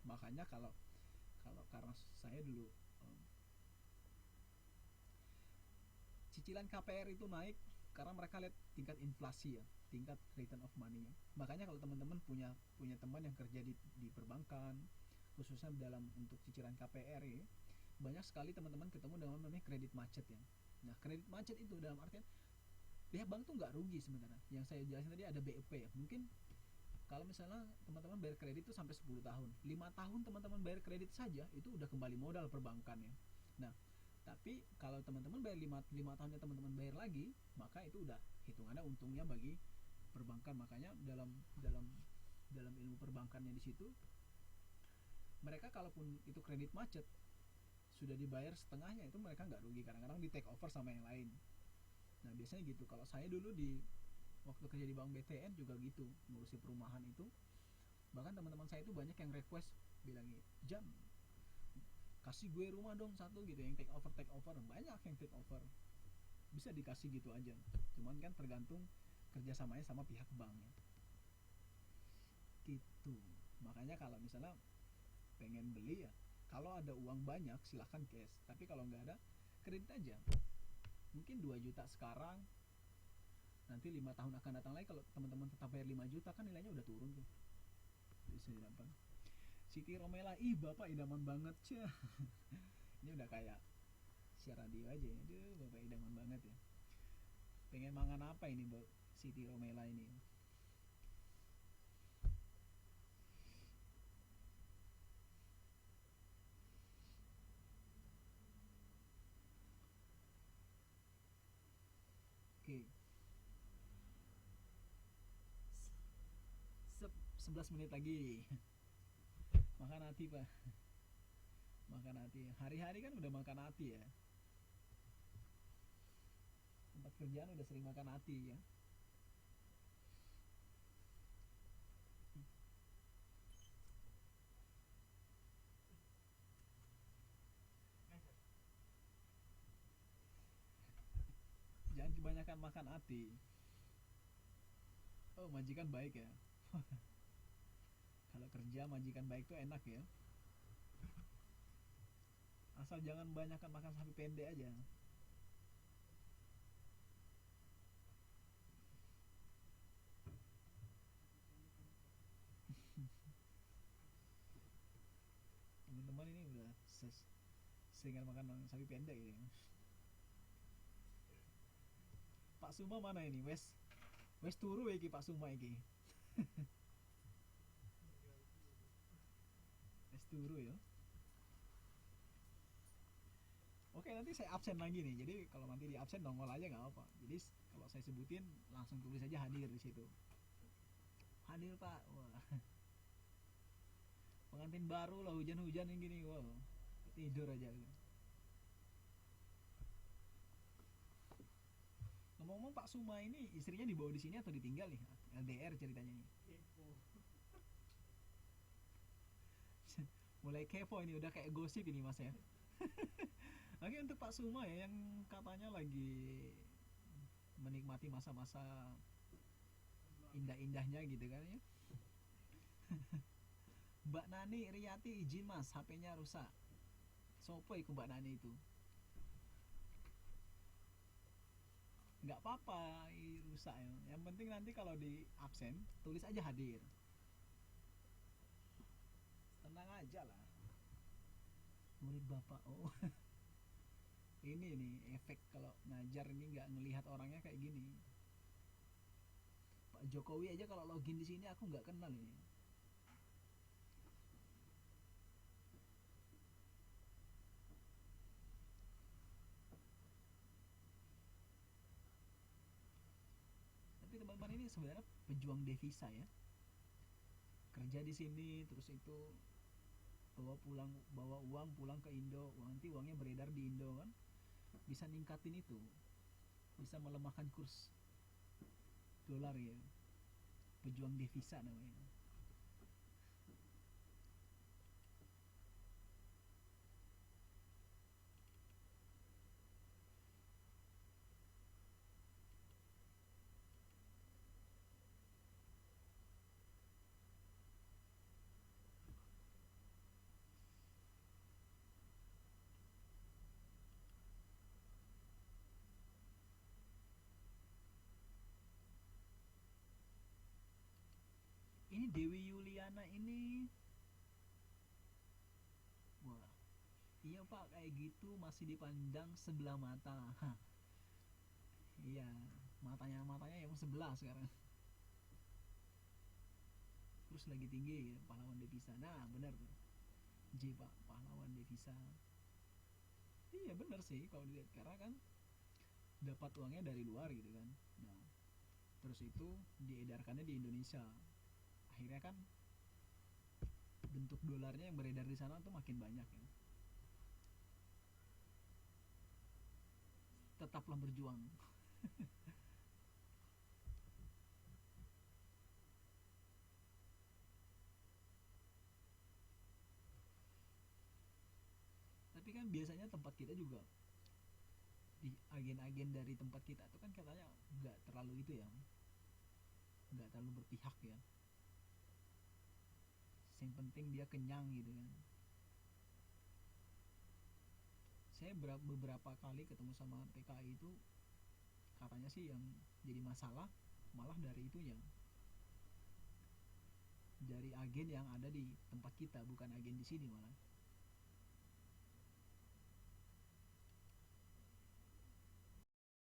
Makanya kalau karena saya dulu cicilan KPR itu naik karena mereka lihat tingkat inflasi ya, tingkat return of money ya. Makanya kalau teman-teman punya teman yang kerja di perbankan, khususnya dalam untuk cicilan KPR ya, banyak sekali teman-teman ketemu dengan namanya kredit macet ya. Nah, kredit macet itu dalam artian pihak bank tuh nggak rugi sebenarnya. Yang saya jelasin tadi ada BEP ya. Mungkin kalau misalnya teman-teman bayar kredit itu sampai 10 tahun, 5 tahun teman-teman bayar kredit saja itu udah kembali modal perbankan ya. Nah, tapi kalau teman-teman bayar 5 tahunnya teman-teman bayar lagi, maka itu udah hitungannya untungnya bagi perbankan. Makanya dalam dalam dalam ilmu perbankannya di situ, mereka kalaupun itu kredit macet sudah dibayar setengahnya, itu mereka nggak rugi, kadang-kadang di take over sama yang lain. Nah biasanya gitu. Kalau saya dulu di waktu kerja di bank BTN juga gitu, ngurusi perumahan itu, bahkan teman-teman saya itu banyak yang request bilang, Jam kasih gue rumah dong satu gitu, yang take over, banyak yang take over, bisa dikasih gitu aja. Cuman kan tergantung kerjasamanya sama pihak bank ya. Gitu. Makanya kalau misalnya pengen beli ya, kalau ada uang banyak silahkan cash, tapi kalau nggak ada kredit aja. Mungkin 2 juta sekarang, nanti 5 tahun akan datang lagi, kalau teman-teman tetap bayar 5 juta kan nilainya udah turun tuh. Bisa didapat. Siti Romela, ih bapak idaman banget cah. Ini udah kayak siar radio aja ya. Aduh bapak idaman banget ya. Pengen mangan apa ini Mbak Siti Romela ini? Oke. 11 menit lagi. Makan hati pak. Makan hati. Hari-hari kan udah makan hati ya. Tempat kerjaan udah sering makan hati ya. Jangan kebanyakan makan hati. Oh majikan baik ya. Kalau kerja majikan baik tuh enak ya. Asal jangan banyakkan makan sapi pendek aja. Teman-teman ini udah seringan makan sapi pendek gitu ya. Pak Suma mana ini? Wes turu iki Pak Suma iki. Wes turu ya. Oke nanti saya absen lagi nih. Jadi kalau nanti di absen nongol aja nggak apa. Jadi kalau saya sebutin langsung tulis aja hadir di situ. Hadir Pak. Wah. Pengantin baru lah hujan-hujan yang gini. Wow. Tidur aja. Ngomong-ngomong Pak Suma ini istrinya dibawa di sini atau ditinggal nih? LDR ceritanya nih. Mulai kepo ini, udah kayak gosip ini mas ya. Oke untuk Pak Suma ya yang katanya lagi menikmati masa-masa indah-indahnya gitu kan ya. Mbak Nani Riyati izin mas, HP-nya rusak. Sopo iku Mbak Nani itu? Nggak apa-apa rusak ya. Yang penting nanti kalau di absen tulis aja hadir. Tenang aja lah. Murid bapak, oh. Ini nih efek kalau ngajar ini nggak ngelihat orangnya kayak gini. Pak Jokowi aja kalau login di sini aku nggak kenal ini. Tapi teman-teman ini sebenarnya pejuang devisa ya. Kerja di sini terus itu bawa uang pulang ke Indo, nanti uangnya beredar di Indo kan, bisa ningkatin itu, bisa melemahkan kurs dolar ya. Pejuang devisa namanya. Ini Dewi Yuliana ini, wah iya pak kayak gitu masih dipandang sebelah mata. Iya, mata matanya yang sebelah sekarang. Terus lagi tinggi pahlawan devisa. Nah benar tuh, J Pak, pahlawan devisa. Iya benar sih kalau dilihat, karena kan dapat uangnya dari luar gitu kan. Nah terus itu diedarkannya di Indonesia, akhirnya kan bentuk dolarnya yang beredar di sana tuh makin banyak ya. Tetaplah berjuang. Tapi kan biasanya tempat kita juga, di agen-agen dari tempat kita tuh kan katanya nggak terlalu itu ya, nggak terlalu berpihak ya, yang penting dia kenyang gitu kan. Saya beberapa kali ketemu sama PKI itu, katanya sih yang jadi masalah malah dari itu ya, dari agen yang ada di tempat kita, bukan agen di sini malah.